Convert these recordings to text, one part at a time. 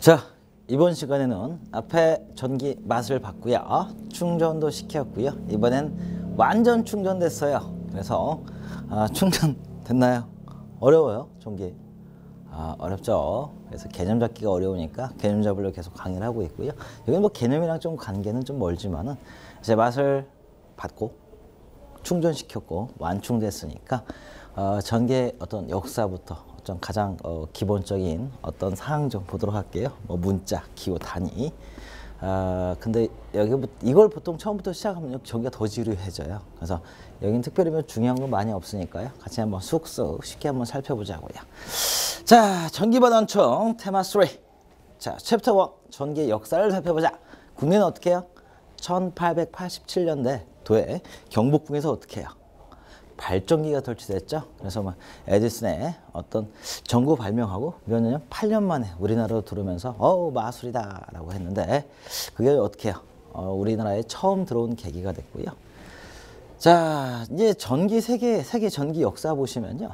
자, 이번 시간에는 앞에 전기 맛을 봤고요. 충전도 시켰고요. 이번엔 완전 충전됐어요. 그래서 충전 됐나요? 어려워요, 전기. 어렵죠. 그래서 개념 잡기가 어려우니까 개념 잡으려고 계속 강의를 하고 있고요. 여기는 뭐 개념이랑 좀 관계는 좀 멀지만은 이제 맛을 받고 충전시켰고 완충됐으니까 전기의 어떤 역사부터 좀 가장 기본적인 어떤 사항 좀 보도록 할게요. 뭐 문자, 기호, 단위. 근데 여기부터 이걸 보통 처음부터 시작하면 전기가 더 지루해져요. 그래서 여기는 특별히 뭐 중요한 건 많이 없으니까요. 같이 한번 쑥쑥 쉽게 한번 살펴보자고요. 자, 전기반원총 테마 3. 자, 챕터 1 전기의 역사를 살펴보자. 국내는 어떻게 해요? 1887년대 도에 경복궁에서 어떻게 해요? 발전기가 설치됐죠. 그래서 막 에디슨의 어떤 전구 발명하고 몇 년? 8년 만에 우리나라로 들어오면서 마술이다 라고 했는데 그게 어떻게 해요? 우리나라에 처음 들어온 계기가 됐고요. 자, 이제 전기 세계 전기 역사 보시면요.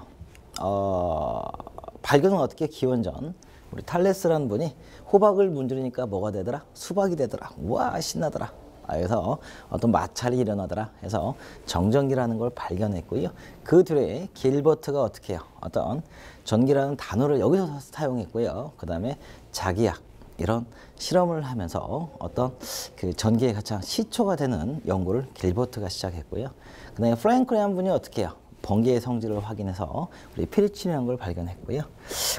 발견은 어떻게 기원전 우리 탈레스라는 분이 호박을 문지르니까 뭐가 되더라? 수박이 되더라. 우와, 신나더라. 그래서 어떤 마찰이 일어나더라 해서 정전기라는 걸 발견했고요. 그 뒤에 길버트가 어떻게 해요? 어떤 전기라는 단어를 여기서 사용했고요. 그 다음에 자기약 이런 실험을 하면서 어떤 그 전기의 가장 시초가 되는 연구를 길버트가 시작했고요. 그 다음에 프랭클이라는 분이 어떻게 해요? 번개의 성질을 확인해서 우리 피리침이라는 걸 발견했고요.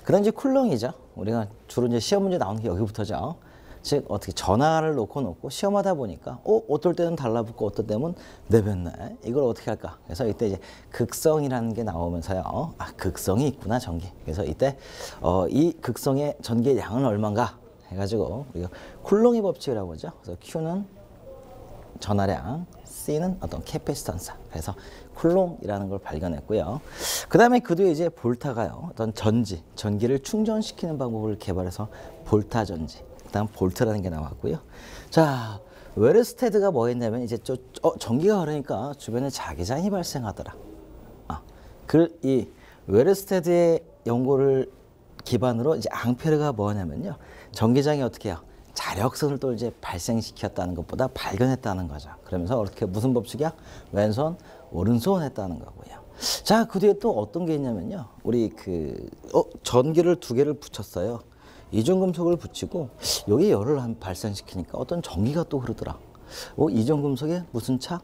그 다음 이제 쿨롱이죠. 우리가 주로 이제 시험 문제 나오는 게 여기부터죠. 즉 어떻게 전화를 놓고 시험하다 보니까 어떨 때는 달라붙고 어떨 때는 내뱉네. 이걸 어떻게 할까? 그래서 이때 이제 극성이라는 게 나오면서요. 극성이 있구나, 전기. 그래서 이때 이 극성의 전기의 양은 얼마인가 해가지고 우리가 쿨롱의 법칙이라고 하죠. 그래서 Q는 전하량, C는 어떤 캐패시턴스. 그래서 쿨롱이라는 걸 발견했고요. 그 다음에 그 뒤에 이제 볼타가요. 어떤 전기를 충전시키는 방법을 개발해서 볼타 전지. 그다음 볼트라는 게 나왔고요. 자, 웨르스테드가 뭐 했냐면 이제 전기가 흐르니까 주변에 자기장이 발생하더라. 이 웨르스테드의 연구를 기반으로 이제 앙페르가 뭐냐면요. 전기장이 어떻게 해요? 자력선을 또 이제 발생시켰다는 것보다 발견했다는 거죠. 그러면서 어떻게 무슨 법칙이야? 왼손, 오른손 했다는 거고요. 자, 그 뒤에 또 어떤 게 있냐면요. 우리 전기를 두 개를 붙였어요. 이중금속을 붙이고 여기 열을 발생시키니까 어떤 전기가 또 흐르더라. 이중금속에 무슨 차?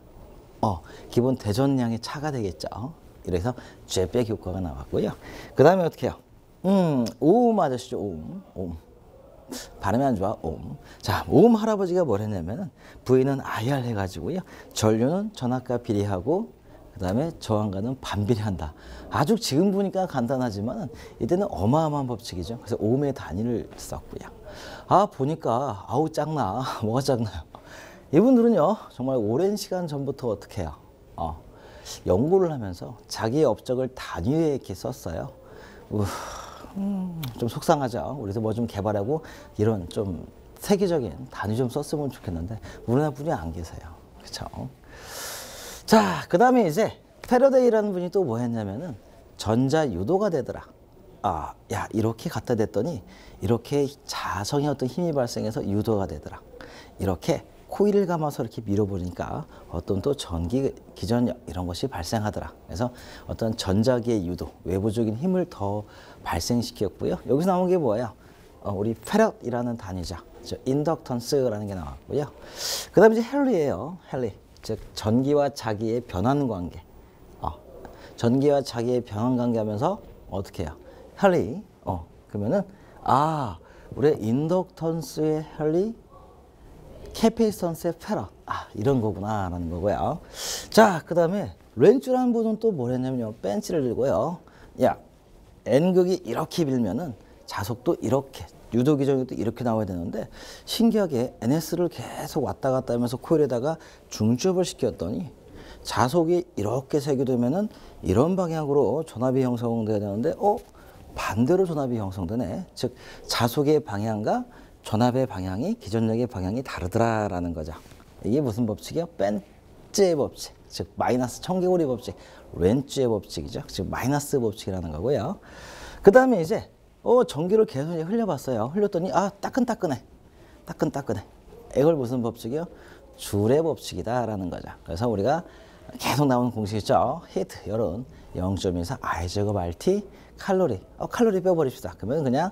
기본 대전량의 차가 되겠죠. 이래서 쨘백 효과가 나왔고요. 그 다음에 어떻게 해요? 오음 아저씨죠. 오음. 발음이 안 좋아. 오음. 자, 오음 할아버지가 뭘 했냐면은 V는 IR 해가지고요. 전류는 전압과 비례하고 그 다음에 저항과는 반비례한다. 아주 지금 보니까 간단하지만 이때는 어마어마한 법칙이죠. 그래서 오음의 단위를 썼고요. 보니까 짱나. 뭐가 짱나요? 이분들은요. 정말 오랜 시간 전부터 어떻게 해요? 연구를 하면서 자기의 업적을 단위에 이렇게 썼어요. 좀 속상하죠. 우리도 뭐 좀 개발하고 이런 좀 세계적인 단위 좀 썼으면 좋겠는데 우리나라 분이 안 계세요. 그렇죠? 자, 그 다음에 이제 패러데이라는 분이 또 뭐 했냐면은 전자유도가 되더라. 야, 이렇게 갖다 댔더니 이렇게 자성의 어떤 힘이 발생해서 유도가 되더라. 이렇게 코일을 감아서 이렇게 밀어보니까 어떤 또 전기 기전력 이런 것이 발생하더라. 그래서 어떤 전자기의 유도, 외부적인 힘을 더 발생시켰고요. 여기서 나온 게 뭐예요? 우리 페럿이라는 단위죠. 인덕턴스라는 게 나왔고요. 그 다음에 이제 헨리예요. 헨리. 즉 전기와 자기의 변환 관계. 전기와 자기의 변환 관계 하면서 어떻게 해요? 헨리. 그러면은 우리 인덕턴스의 헨리, 캐페이스턴스의 페럿. 이런 거구나 라는 거고요. 자, 그 다음에 렌츠라는 분은 또 뭘 했냐면요. 벤치를 들고요. 야, N극이 이렇게 밀면은 자속도 이렇게, 유도 기전력도 이렇게 나와야 되는데 신기하게 NS를 계속 왔다 갔다 하면서 코일에다가 중첩을 시켰더니 자속이 이렇게 세게되면은 이런 방향으로 전압이 형성돼야 되는데 반대로 전압이 형성되네. 즉 자속의 방향과 전압의 방향이 기전력의 방향이 다르더라라는 거죠. 이게 무슨 법칙이요? 벤츠의 법칙. 즉 마이너스 청개구리 법칙, 렌츠의 법칙이죠. 즉 마이너스 법칙이라는 거고요. 그 다음에 이제 전기를 계속 이제 흘려봤어요. 흘렸더니 따끈따끈해. 따끈따끈해. 이걸 무슨 법칙이요? 줄의 법칙이다라는 거죠. 그래서 우리가 계속 나오는 공식 있죠. 히트, 열은 0.24 I 제곱 RT 칼로리. 칼로리 빼버립시다. 그러면 그냥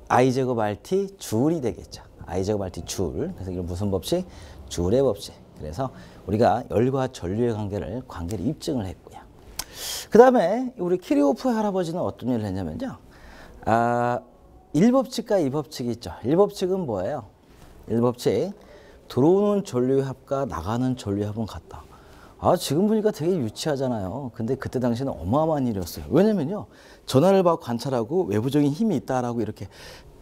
I 제곱 RT 줄이 되겠죠. I 제곱 RT 줄. 그래서 이건 무슨 법칙? 줄의 법칙. 그래서 우리가 열과 전류의 관계를 입증을 했고요. 그 다음에 우리 키리호프 할아버지는 어떤 일을 했냐면요. 1법칙과 2법칙이 있죠. 1법칙은 뭐예요? 1법칙. 들어오는 전류의 합과 나가는 전류의 합은 같다. 지금 보니까 되게 유치하잖아요. 근데 그때 당시에는 어마어마한 일이었어요. 왜냐면요. 전하를 봐 관찰하고 외부적인 힘이 있다라고 이렇게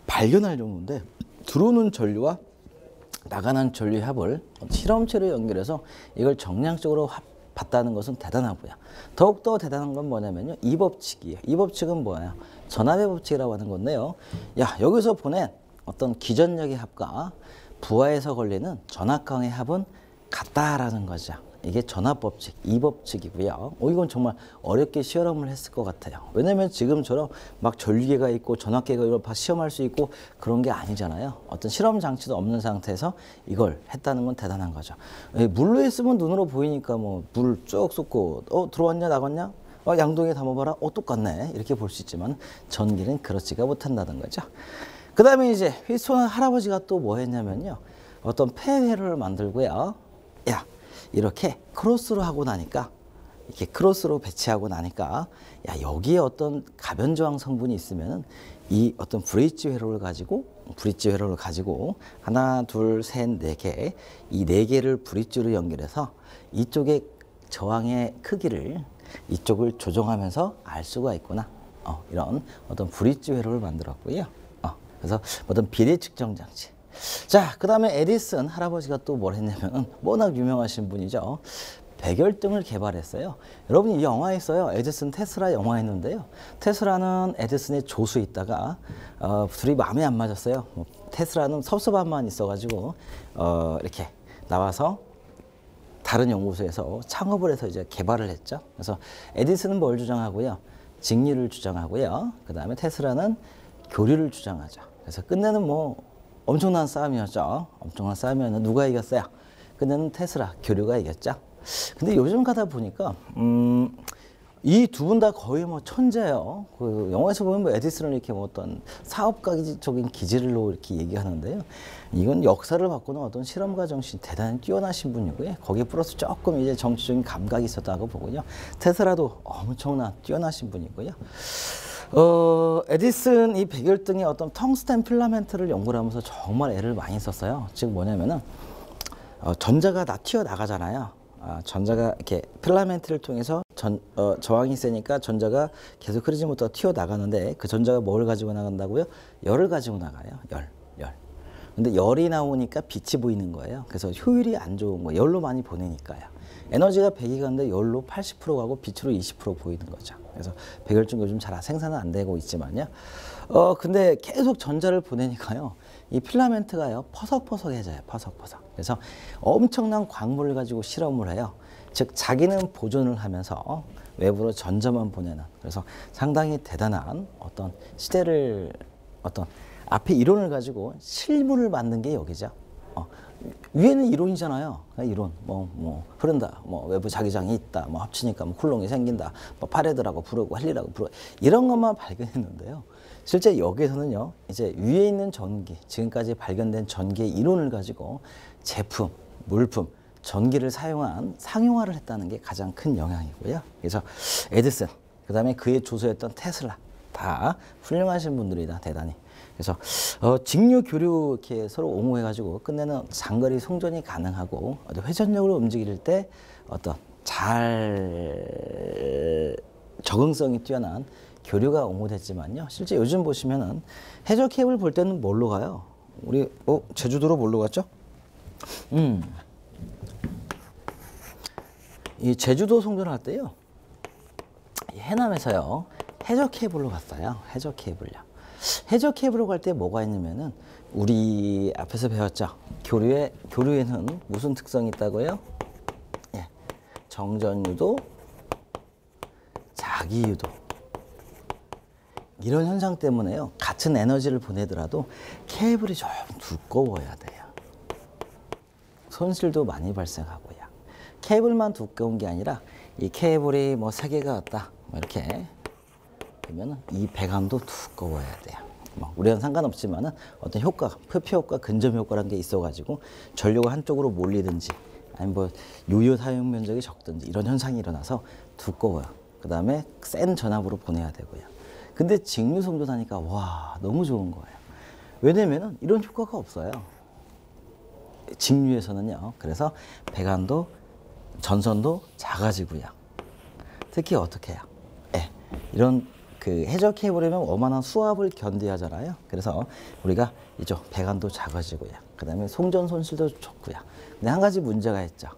발견할 정도인데 들어오는 전류와 나가는 전류의 합을 실험체로 연결해서 이걸 정량적으로 봤다는 것은 대단하고요. 더욱더 대단한 건 뭐냐면요. 이 법칙이에요. 이 법칙은 뭐예요? 전압의 법칙이라고 하는 건데요. 여기서 보낸 어떤 기전력의 합과 부하에서 걸리는 전압강의 합은 같다라는 거죠. 이게 전압법칙, 이 법칙이고요. 이건 정말 어렵게 시험을 했을 것 같아요. 왜냐면 지금처럼 막 전류계가 있고 전압계가 이걸 시험할 수 있고 그런 게 아니잖아요. 어떤 실험 장치도 없는 상태에서 이걸 했다는 건 대단한 거죠. 물로 했으면 눈으로 보이니까 뭐 물 쭉 쏟고 들어왔냐 나갔냐? 양동이에 담아봐라. 똑같네. 이렇게 볼 수 있지만 전기는 그렇지가 못한다는 거죠. 그 다음에 이제 휘스톤 할아버지가 또 뭐 했냐면요. 어떤 폐회로를 만들고요. 이렇게 크로스로 하고 나니까 이렇게 크로스로 배치하고 나니까 여기에 어떤 가변저항 성분이 있으면은 이 어떤 브릿지 회로를 가지고 하나, 둘, 셋, 네 개, 이 네 개를 브릿지로 연결해서 이쪽의 저항의 크기를 이쪽을 조정하면서 알 수가 있구나. 이런 어떤 브릿지 회로를 만들었고요. 그래서 어떤 비례 측정 장치. 자, 그 다음에 에디슨 할아버지가 또 뭘 했냐면 워낙 유명하신 분이죠. 백열등을 개발했어요. 여러분 이 영화에 있어요. 에디슨 테슬라 영화 했는데요. 테슬라는 에디슨의 조수에 있다가 둘이 마음에 안 맞았어요. 테슬라는 섭섭함만 있어가지고 이렇게 나와서 다른 연구소에서 창업을 해서 이제 개발을 했죠. 그래서 에디슨은 뭘 주장하고요? 직리를 주장하고요. 그 다음에 테슬라는 교류를 주장하죠. 그래서 끝내는 뭐 엄청난 싸움이었죠. 엄청난 싸움이었는데 누가 이겼어요? 끝내는 테슬라, 교류가 이겼죠. 근데 요즘 가다 보니까 이 두 분 다 거의 뭐 천재예요. 그 영화에서 보면 뭐 에디슨을 이렇게 뭐 어떤 사업가적인 기질로 이렇게 얘기하는데요. 이건 역사를 바꾸는 어떤 실험가 정신이 대단히 뛰어나신 분이고요. 거기에 플러스 조금 이제 정치적인 감각이 있었다고 보고요. 테슬라도 엄청난 뛰어나신 분이고요. 에디슨 이 백열등의 어떤 텅스텐 필라멘트를 연구를 하면서 정말 애를 많이 썼어요. 즉 뭐냐면은 전자가 다 튀어나가잖아요. 전자가 이렇게 필라멘트를 통해서 저항이 세니까 전자가 계속 흐르지 못하고 튀어나가는데 그 전자가 뭘 가지고 나간다고요? 열을 가지고 나가요. 열. 근데 열이 나오니까 빛이 보이는 거예요. 그래서 효율이 안 좋은 거예요. 열로 많이 보내니까요. 에너지가 100이 가는데 열로 80% 가고 빛으로 20% 보이는 거죠. 그래서 백열등 요즘 잘 생산은 안 되고 있지만요. 근데 계속 전자를 보내니까요. 이 필라멘트가요. 퍼석퍼석해져요. 퍼석퍼석. 그래서 엄청난 광물을 가지고 실험을 해요. 즉 자기는 보존을 하면서 외부로 전자만 보내는. 그래서 상당히 대단한 어떤 시대를 어떤 앞에 이론을 가지고 실물을 만든 게 여기죠. 위에는 이론이잖아요. 이론, 흐른다, 외부 자기장이 있다, 합치니까 쿨롱이 생긴다, 파레드라고 부르고 헨리라고 부르고 이런 것만 발견했는데요. 실제 여기에서는요, 이제 위에 있는 전기, 지금까지 발견된 전기의 이론을 가지고 제품, 물품, 전기를 사용한 상용화를 했다는 게 가장 큰 영향이고요. 그래서 에디슨, 그 다음에 그의 조수였던 테슬라 다 훌륭하신 분들이다, 대단히. 그래서 직류 교류 이렇게 서로 옹호해가지고 끝내는 장거리 송전이 가능하고 회전력으로 움직일 때 어떤 잘 적응성이 뛰어난 교류가 옹호됐지만요. 실제 요즘 보시면은 해저 케이블 볼 때는 뭘로 가요? 우리 제주도로 뭘로 갔죠? 이 제주도 송전할 때요. 해남에서요. 해저 케이블로 갔어요. 해저 케이블요. 해저 케이블로 갈 때 뭐가 있냐면은 우리 앞에서 배웠죠. 교류에는 무슨 특성이 있다고요? 정전유도, 자기유도. 이런 현상 때문에요. 같은 에너지를 보내더라도 케이블이 좀 두꺼워야 돼요. 손실도 많이 발생하고요. 케이블만 두꺼운 게 아니라 이 케이블이 뭐 3개가 왔다. 뭐 이렇게 그러면 이 배관도 두꺼워야 돼요. 뭐 우리는 상관없지만은 어떤 효과, 표피 효과, 근점 효과라는 게 있어가지고 전류가 한쪽으로 몰리든지 아니면 뭐 요요 사용 면적이 적든지 이런 현상이 일어나서 두꺼워요. 그 다음에 센 전압으로 보내야 되고요. 근데 직류 송전하니까 와 너무 좋은 거예요. 왜냐면은 이런 효과가 없어요. 직류에서는요. 그래서 배관도 전선도 작아지고요. 특히 어떻게 해요? 이런 그 해저 케이블이면 어마어마한 수압을 견뎌야 하잖아요. 그래서 우리가 이쪽 배관도 작아지고요. 그 다음에 송전 손실도 좋고요. 근데 한 가지 문제가 있죠.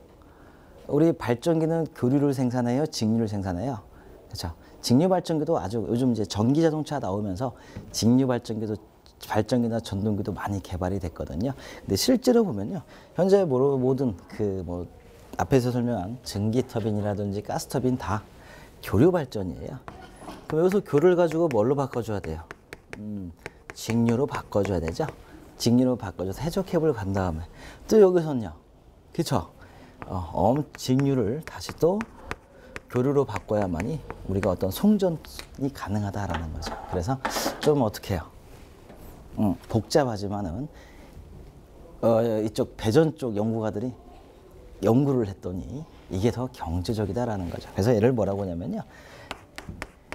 우리 발전기는 교류를 생산해요? 직류를 생산해요? 그렇죠. 직류 발전기도 아주 요즘 이제 전기 자동차 나오면서 직류 발전기나 전동기도 많이 개발이 됐거든요. 근데 실제로 보면요. 현재 모든 그 뭐 앞에서 설명한 증기 터빈이라든지 가스 터빈 다 교류 발전이에요. 그럼 여기서 교류를 가지고 뭘로 바꿔줘야 돼요? 직류로 바꿔줘야 되죠. 직류로 바꿔줘서 해저 케이블을 간 다음에 또 여기서는요. 그렇죠. 직류를 다시 또 교류로 바꿔야만이 우리가 어떤 송전이 가능하다라는 거죠. 그래서 좀 어떻게 해요? 복잡하지만은 이쪽 배전 쪽 연구가들이 연구를 했더니 이게 더 경제적이다라는 거죠. 그래서 얘를 뭐라고 하냐면요.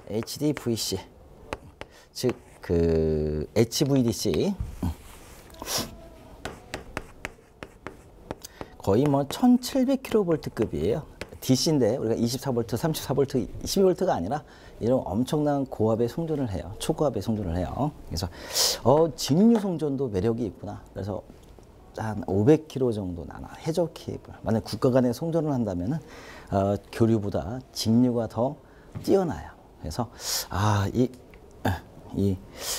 HDVC, 즉 그 HVDC 거의 뭐 1700kV급이에요. DC인데 우리가 24V, 34V, 12V가 아니라 이런 엄청난 고압의 송전을 해요. 초고압의 송전을 해요. 그래서 직류 송전도 매력이 있구나. 그래서 한 500km 정도 나나 해저 케이블. 만약 국가 간에 송전을 한다면은 교류보다 직류가 더 뛰어나요. 그래서 이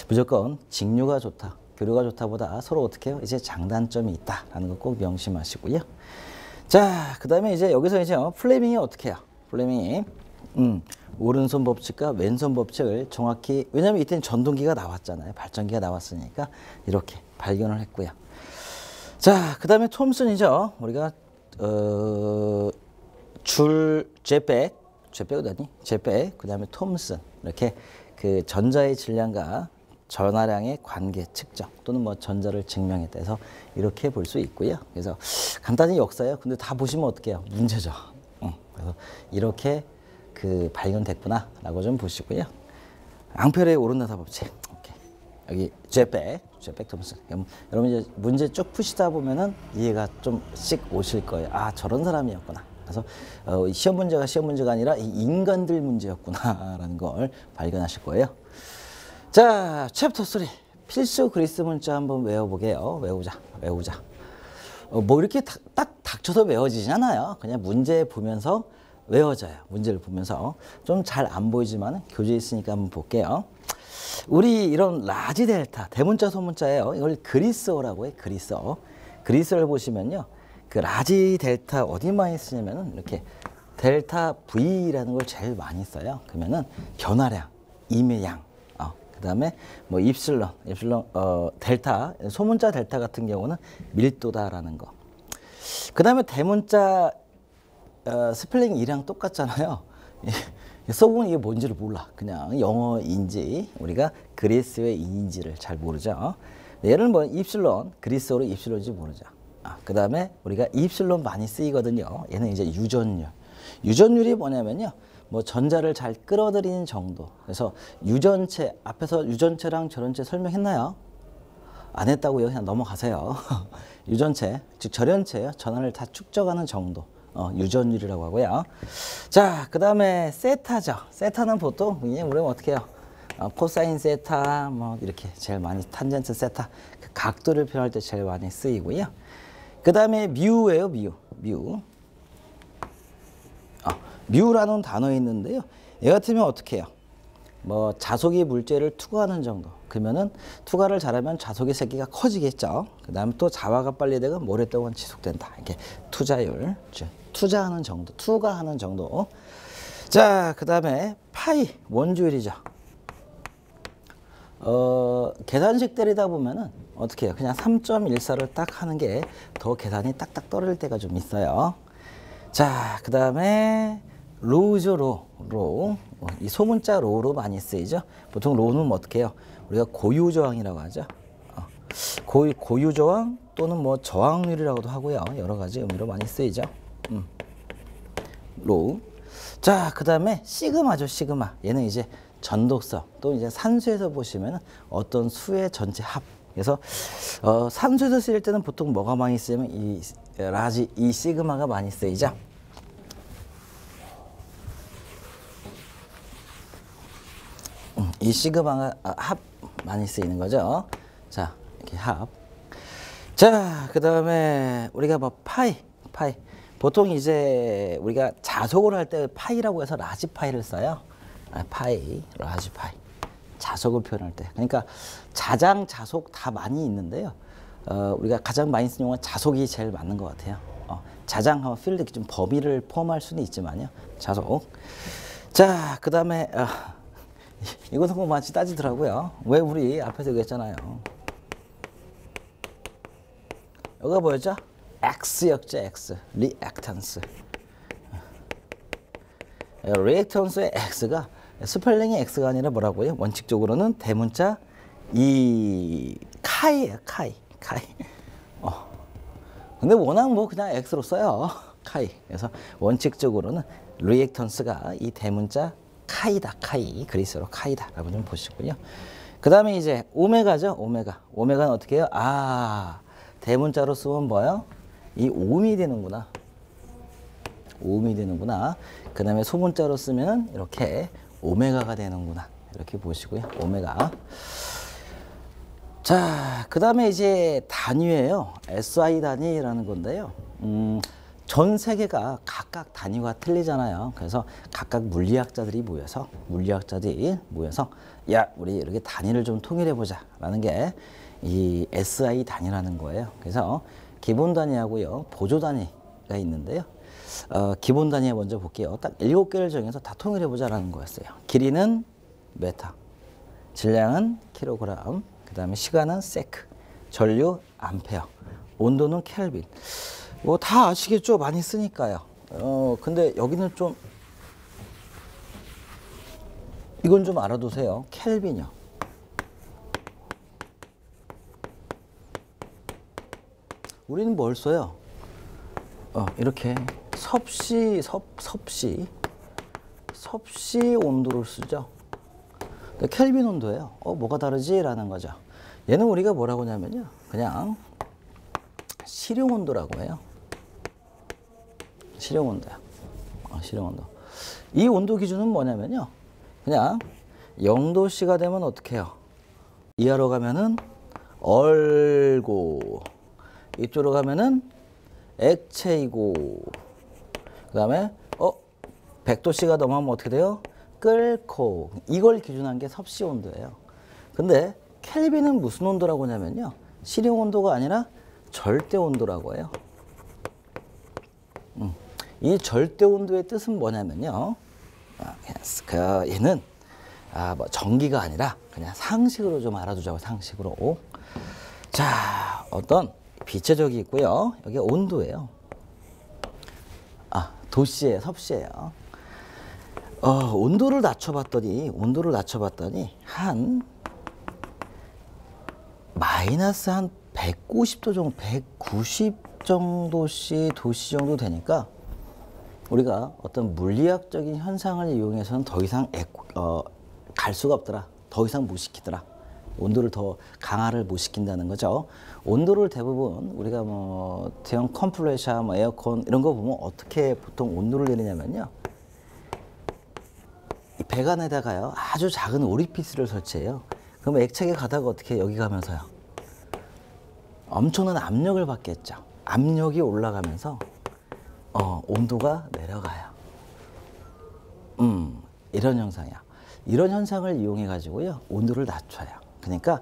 무조건 직류가 좋다, 교류가 좋다보다 서로 어떻게 해요? 이제 장단점이 있다라는 거 꼭 명심하시고요. 자, 그 다음에 이제 여기서 이제 플레밍이 어떻게 해요? 플레밍이 오른손 법칙과 왼손 법칙을 정확히, 왜냐면 이때는 전동기가 나왔잖아요. 발전기가 나왔으니까 이렇게 발견을 했고요. 자, 그 다음에 톰슨이죠. 우리가 제백, 그 다음에 톰슨 이렇게 그 전자의 질량과 전하량의 관계 측정 또는 뭐 전자를 증명했다 해서 이렇게 볼 수 있고요. 그래서 간단히 역사예요. 근데 다 보시면 어떡해요? 문제죠. 그래서 이렇게 그 발견됐구나라고 좀 보시고요. 앙페르의 오른나사 법칙. 오케이. 여기 제백 톰슨. 여러분 이제 문제 쭉 푸시다 보면은 이해가 좀씩 오실 거예요. 아, 저런 사람이었구나. 그래서 시험 문제가 아니라 이 인간들 문제였구나라는 걸 발견하실 거예요. 자, 챕터 3 필수 그리스 문자 한번 외워보게요. 외우자. 뭐 이렇게 딱 닥쳐서 외워지잖아요. 그냥 문제 보면서 외워져요. 문제를 보면서 좀 잘 안 보이지만 교재에 있으니까 한번 볼게요. 우리 이런 라지 델타 대문자 소문자예요. 이걸 그리스어라고 해요. 그리스어를 보시면요. 그 라지 델타 어디 많이 쓰냐면은 이렇게 델타 V라는 걸 제일 많이 써요. 그러면은 변화량, 임의 양. 그 다음에 뭐 입실론, 델타, 소문자 델타 같은 경우는 밀도다라는 거. 그 다음에 대문자 스펠링 이랑 똑같잖아요. 써보면 이게 뭔지를 몰라. 그냥 영어인지 우리가 그리스어의 인지를 잘 모르죠. 얘는 뭐 입실론, 그리스어로 입실론인지 모르죠. 그 다음에 우리가 입실론 많이 쓰이거든요. 얘는 이제 유전율. 유전율이 뭐냐면요. 뭐 전자를 잘 끌어들이는 정도. 그래서 유전체, 앞에서 유전체랑 절연체 설명했나요? 안 했다고요? 그냥 넘어가세요. 유전체, 즉 절연체예요. 전하를 다 축적하는 정도. 유전율이라고 하고요. 자, 그 다음에 세타죠. 세타는 보통 우리는 어떻게 해요? 코사인 세타, 뭐 이렇게 제일 많이 탄젠트 세타, 그 각도를 표현할 때 제일 많이 쓰이고요. 그 다음에 뮤예요, 뮤. 뮤라는 단어 있는데요. 얘 같으면 어떻게 해요? 뭐 자속이 물체를 투과하는 정도. 그러면은 투과를 잘하면 자속의 세기가 커지겠죠. 그 다음에 또 자화가 빨리 되면 오랫동안 지속된다. 이렇게 투자율, 투자하는 정도, 투과하는 정도. 자, 그 다음에 파이 원주율이죠. 계산식 때리다 보면은 어떻게 해요? 그냥 3.14를 딱 하는 게 더 계산이 딱딱 떨어질 때가 좀 있어요. 자, 그 다음에 로우죠, 로. 이 소문자 로로 많이 쓰이죠. 보통 로는 어떻게 해요? 우리가 고유저항이라고 하죠. 고유저항 또는 뭐 저항률이라고도 하고요. 여러 가지 의미로 많이 쓰이죠. 로우. 자, 그 다음에 시그마죠, 시그마. 얘는 이제 전독성, 또 이제 산수에서 보시면 어떤 수의 전체 합. 그래서 산수에서 쓰일 때는 보통 뭐가 많이 쓰이면 이 시그마가 많이 쓰이죠. 이 시그마가 합 많이 쓰이는 거죠. 자, 이렇게 합. 자, 그 다음에 우리가 뭐 파이. 보통 이제 우리가 자속을 할 때 파이라고 해서 라지파이를 써요. 파이, 라지파이. 자속을 표현할 때. 그러니까 자장, 자속 다 많이 있는데요. 우리가 가장 많이 쓰는 용어는 자속이 제일 맞는 것 같아요. 자장하면 필드 좀 범위를 포함할 수는 있지만요. 자속. 자, 그 다음에 이것은 뭐 마치 따지더라고요. 왜 우리 앞에서 얘기했잖아요. 여기가 뭐였죠? X였죠, X. 리액턴스. 리액턴스의 X가 스펠링이 X가 아니라 뭐라고요? 원칙적으로는 대문자 이 카이예요, 카이. 근데 워낙 뭐 그냥 X로 써요. 카이. 그래서 원칙적으로는 리액턴스가 이 대문자 카이다, 카이. 그리스어로 카이다라고 좀 보시고요. 그 다음에 이제 오메가죠, 오메가. 오메가는 어떻게 해요? 대문자로 쓰면 뭐예요? 이 옴이 되는구나. 옴이 되는구나. 그 다음에 소문자로 쓰면 이렇게 오메가가 되는구나. 이렇게 보시고요. 오메가. 자, 그 다음에 이제 단위예요. SI 단위라는 건데요. 전 세계가 각각 단위가 틀리잖아요. 그래서 각각 물리학자들이 모여서 야, 우리 이렇게 단위를 좀 통일해 보자 라는 게 이 SI 단위라는 거예요. 그래서 기본 단위하고요, 보조 단위가 있는데요. 기본 단위에 먼저 볼게요. 딱 7개를 정해서 다 통일해 보자라는 거였어요. 길이는 메타, 질량은 킬로그램, 그 다음에 시간은 세크, 전류 암페어, 온도는 켈빈. 뭐 다 아시겠죠? 많이 쓰니까요. 근데 여기는 좀 이건 좀 알아두세요. 켈빈이요. 우리는 뭘 써요? 이렇게 섭씨 온도를 쓰죠. 켈빈 온도예요. 뭐가 다르지? 라는 거죠. 얘는 우리가 뭐라고 하냐면요. 그냥 실용 온도라고 해요. 실용 온도야. 실용 온도. 이 온도 기준은 뭐냐면요. 그냥 0도씨가 되면 어떻게 해요? 이하로 가면은 얼고, 이쪽으로 가면은 액체이고, 그 다음에 100도씨가 넘어가면 어떻게 돼요? 끓고. 이걸 기준한 게 섭씨 온도예요. 근데 켈빈은 무슨 온도라고 하냐면요. 실용 온도가 아니라 절대 온도라고 해요. 이 절대 온도의 뜻은 뭐냐면요. 얘는 뭐 전기가 아니라 그냥 상식으로 좀 알아두자고, 상식으로. 자, 어떤 빛의 적이 있고요. 여기 온도예요. 도시예요, 섭씨예요. 온도를 낮춰봤더니 한 마이너스 한 190도 정도, 190 정도씨, 도씨 정도 되니까 우리가 어떤 물리학적인 현상을 이용해서는 더 이상 갈 수가 없더라. 더 이상 못 시키더라. 온도를 더 강화를 못 시킨다는 거죠. 온도를 대부분 우리가 뭐 대형 컴프레셔, 뭐 에어컨 이런 거 보면 어떻게 보통 온도를 내리냐면요. 이 배관에다가요 아주 작은 오리피스를 설치해요. 그럼 액체가 가다가 어떻게 여기 가면서요. 엄청난 압력을 받겠죠. 압력이 올라가면서 온도가 내려가요. 이런 현상이야. 이런 현상을 이용해 가지고요 온도를 낮춰요. 그러니까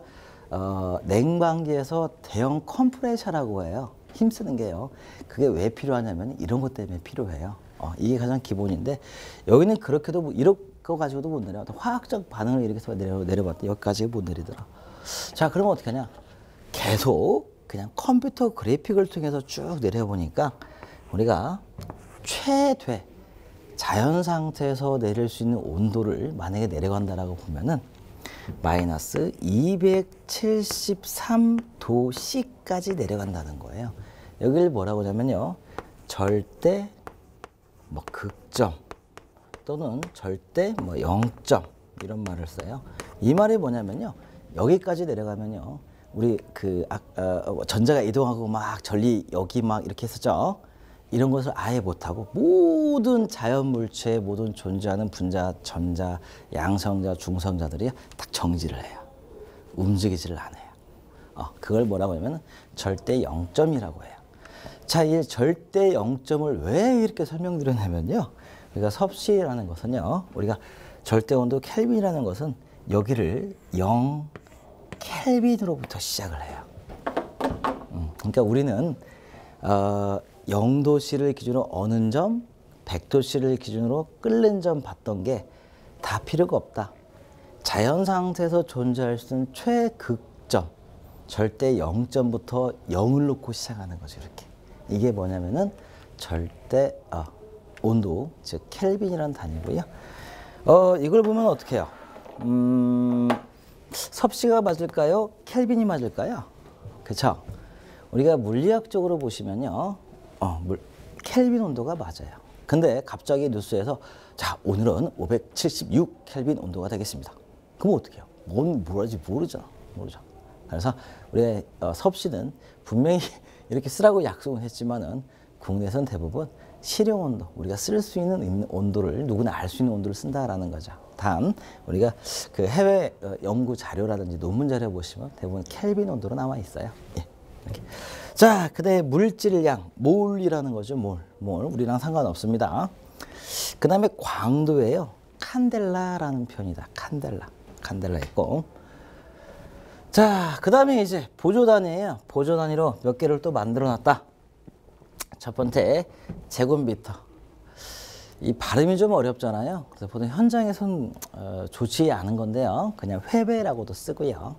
냉방기에서 대형 컴프레셔라고 해요. 힘쓰는 게요. 그게 왜 필요하냐면 이런 것 때문에 필요해요. 이게 가장 기본인데 여기는 그렇게도 뭐 그거 가지고도 못 내려. 화학적 반응을 일으켜서 내려봤더니 여기까지 못 내리더라. 자, 그러면 어떻게 하냐? 계속 그냥 컴퓨터 그래픽을 통해서 쭉 내려보니까 우리가 최대 자연 상태에서 내릴 수 있는 온도를 만약에 내려간다라고 보면은 마이너스 273도씨까지 내려간다는 거예요. 여기를 뭐라고 하냐면요. 절대 뭐 극점 또는 절대 뭐 0점 이런 말을 써요. 이 말이 뭐냐면요. 여기까지 내려가면요. 우리 그 전자가 이동하고 막 전리 여기 막 이렇게 했었죠. 이런 것을 아예 못하고 모든 자연 물체에 모든 존재하는 분자, 전자, 양성자, 중성자들이 딱 정지를 해요. 움직이지를 않아요. 그걸 뭐라고 하냐면 절대 0점이라고 해요. 자, 이 절대 0점을 왜 이렇게 설명드렸냐면요. 우리가 섭씨라는 것은요. 우리가 절대 온도 켈빈이라는 것은 여기를 0 켈빈으로부터 시작을 해요. 그러니까 우리는 0도씨를 기준으로 어는 점, 100도씨를 기준으로 끓는 점 봤던 게 다 필요가 없다. 자연 상태에서 존재할 수 있는 최극점, 절대 0점부터 0을 놓고 시작하는 거죠. 이렇게. 이게 뭐냐면은 절대 온도, 즉 켈빈이라는 단위고요. 이걸 보면 어떻게 해요? 섭씨가 맞을까요? 켈빈이 맞을까요? 그렇죠? 우리가 물리학적으로 보시면요. 켈빈 온도가 맞아요. 근데 갑자기 뉴스에서 자, 오늘은 576 켈빈 온도가 되겠습니다. 그럼 어떻게 해요? 뭐라지 모르죠. 그래서 우리의 섭씨는 분명히 이렇게 쓰라고 약속은 했지만은 국내에서는 대부분 실용 온도, 우리가 쓸 수 있는 온도를 누구나 알 수 있는 온도를 쓴다라는 거죠. 단 우리가 그 해외 연구 자료라든지 논문 자료 보시면 대부분 켈빈 온도로 나와 있어요. 예, 이렇게. 자, 그다음에 물질량, 몰이라는 거죠. 몰. 우리랑 상관없습니다. 그 다음에 광도예요. 칸델라라는 표현이다. 칸델라 있고. 자, 그 다음에 이제 보조단위예요. 보조단위로 몇 개를 또 만들어 놨다. 첫 번째, 제곱미터. 이 발음이 좀 어렵잖아요. 그래서 보통 현장에선 좋지 않은 건데요. 그냥 회배라고도 쓰고요.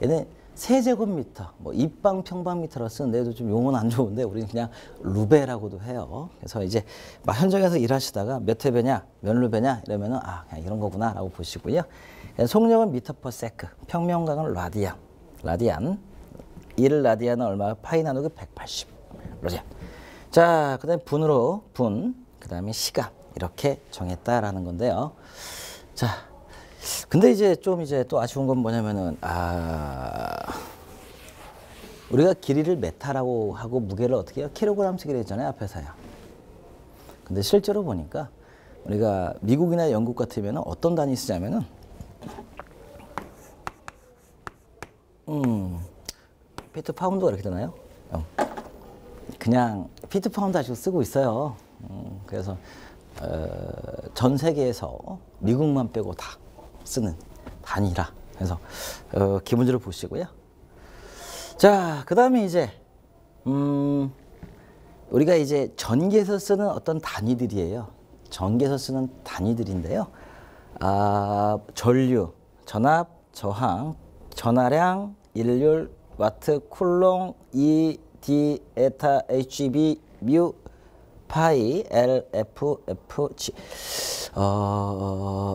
얘는 세제곱미터, 뭐 입방 평방미터로 쓰는데도 좀 용어는 안 좋은데 우리는 그냥 루베라고도 해요. 그래서 이제 막 현장에서 일하시다가 몇 회배냐, 몇 루베냐 이러면은 그냥 이런 거구나라고 보시고요. 속력은 미터 퍼 세크, 평면각은 라디안. 1라디안은 얼마? 파이 나누기 180 라디안. 자, 그다음에 분으로 그다음에 시간 이렇게 정했다라는 건데요. 자, 근데 이제 또 아쉬운 건 뭐냐면은 우리가 길이를 메타라고 하고 무게를 어떻게 해요? 킬로그램 쓰기로 했잖아요, 앞에서요. 근데 실제로 보니까 우리가 미국이나 영국 같으면 어떤 단위 쓰냐면은 피트 파운드가 이렇게 되나요? 그냥 피트 파운드 아직도 쓰고 있어요. 그래서 전 세계에서 미국만 빼고 다 쓰는 단위라. 그래서 기본적으로 보시고요. 자, 그 다음에 이제 우리가 이제 전기에서 쓰는 어떤 단위들이에요. 전기에서 쓰는 단위들인데요. 전류, 전압, 저항, 전하량, 일률, 와트, 쿨롱, E, D, 에타, HB, 뮤, 파이, L, F, F, G.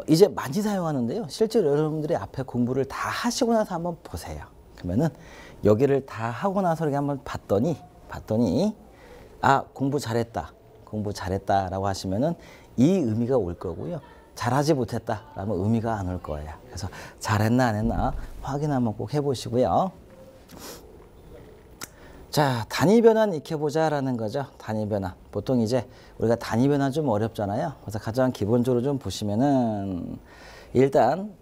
이제 많이 사용하는데요. 실제로 여러분들이 앞에 공부를 다 하시고 나서 한번 보세요. 그러면은 여기를 다 하고 나서 이렇게 한번 봤더니 공부 잘했다라고 하시면은 이 의미가 올 거고요. 잘하지 못했다라면 의미가 안 올 거예요. 그래서 잘했나 안 했나 확인 한번 꼭 해보시고요. 자, 단위 변환 익혀보자라는 거죠. 단위 변환. 보통 이제 우리가 단위 변환 좀 어렵잖아요. 그래서 가장 기본적으로 좀 보시면은 일단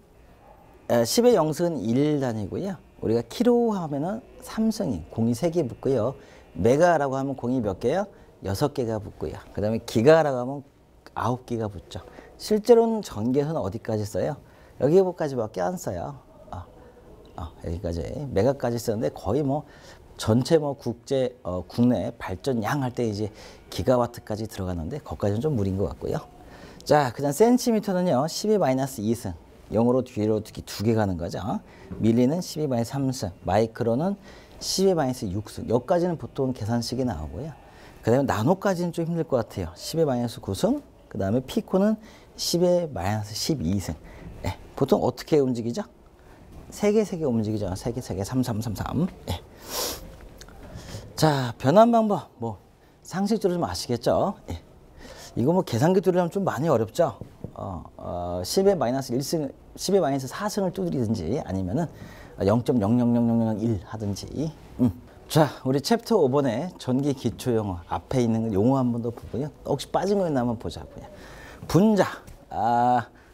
10의 0승은 1단위고요. 우리가 키로 하면은 3승이 공이 3개 붙고요. 메가라고 하면 공이 몇 개요? 6개가 붙고요. 그 다음에 기가라고 하면 9개가 붙죠. 실제로는 전기에서는 어디까지 써요? 여기까지밖에 안 써요. 여기까지 메가까지 쓰는데 거의 뭐 전체 뭐 국내 발전량 할 때 이제 기가와트까지 들어가는데 거기까지는 좀 무리인 것 같고요. 자, 그다음 센티미터는요. 12-2승. 0으로 뒤로 두 개 가는 거죠. 밀리는 12-3승. 마이크로는 12-6승. 여기까지는 보통 계산식이 나오고요. 그 다음에 나노까지는 좀 힘들 것 같아요. 10-9승. 그 다음에 피코는 10-12승. 네, 보통 어떻게 움직이죠? 세 개 움직이죠. 세 개, 3, 3, 3, 3. 네. 자, 변환 방법. 뭐, 상식적으로 좀 아시겠죠? 네. 이거 뭐 계산기 두드리면 좀 많이 어렵죠? 10-1승, 10-4승을 두드리든지 아니면은 0.0000001 하든지. 자, 우리 챕터 5번에 전기 기초 용어 앞에 있는 용어 한 번 더 보고요. 혹시 빠진 거 있나 한번 보자고요. 분자.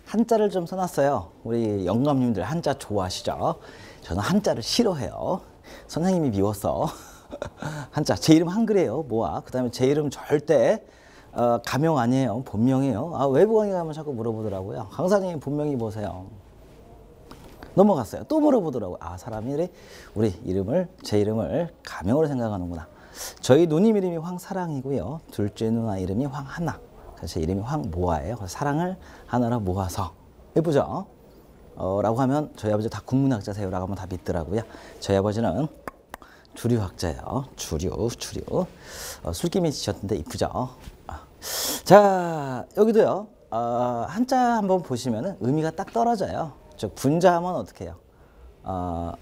한자를 좀 써놨어요. 우리 영감님들 한자 좋아하시죠? 저는 한자를 싫어해요. 선생님이 미웠어. 한자. 제 이름 한글이에요. 뭐야? 그 다음에 제 이름 절대 가명 아니에요. 본명이에요. 외부 강의 가면 자꾸 물어보더라고요. 강사님 본명이 뭐세요? 넘어갔어요. 또 물어보더라고요. 사람이 우리 이름을, 제 이름을 가명으로 생각하는구나. 저희 누님 이름이 황사랑이고요. 둘째 누나 이름이 황하나. 그래서 제 이름이 황모아예요. 그래서 사랑을 하나로 모아서. 예쁘죠? 라고 하면 저희 아버지 다 국문학자세요. 라고 하면 다 믿더라고요. 저희 아버지는 주류학자예요. 주류. 술김이 지셨는데 이쁘죠? 자, 여기도요. 한자 한번 보시면은 의미가 딱 떨어져요. 즉 분자하면 어떻게 해요?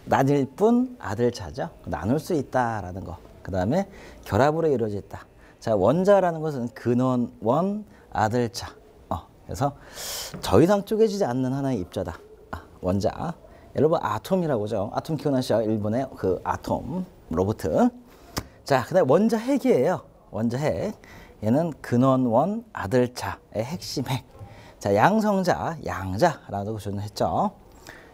나뉠 뿐 아들자죠. 나눌 수 있다라는 거. 그 다음에 결합으로 이루어져 있다. 자, 원자라는 것은 근원, 원, 아들자. 그래서 더 이상 쪼개지지 않는 하나의 입자다. 원자. 여러분 아톰이라고 하죠. 아톰 기억나시죠? 일본의 그 아톰 로봇. 자, 그 다음에 원자 핵이에요. 원자 핵. 얘는 근원, 원, 아들자의 핵심 핵. 자, 양성자, 양자라고 저는 했죠.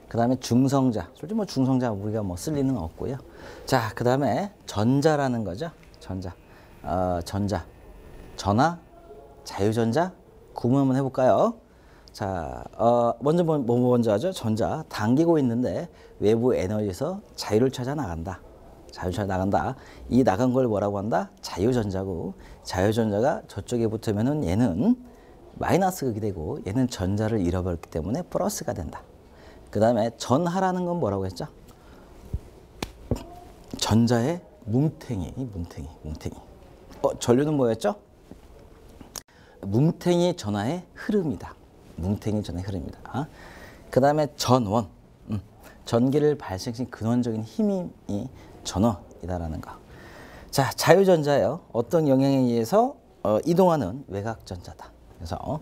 그 다음에 중성자. 솔직히 뭐 중성자 우리가 뭐 쓸 리는 없고요. 자, 그 다음에 전자라는 거죠. 전자. 전자. 전하, 자유전자. 구분 한번 해볼까요? 자, 먼저 뭐 먼저 하죠? 전자. 당기고 있는데 외부 에너지에서 자유를 찾아 나간다. 자유를 찾아 나간다. 이 나간 걸 뭐라고 한다? 자유전자고, 자유전자가 저쪽에 붙으면은 얘는 마이너스 극이 되고 얘는 전자를 잃어버렸기 때문에 플러스가 된다. 그 다음에 전하라는 건 뭐라고 했죠? 전자의 뭉탱이. 전류는 뭐였죠? 뭉탱이 전하의 흐름이다. 뭉탱이 전하의 흐름이다. 그 다음에 전원. 전기를 발생시킨 근원적인 힘이 전원이다라는 거. 자, 자유전자예요. 어떤 영향에 의해서 이동하는 외곽전자다. 그래서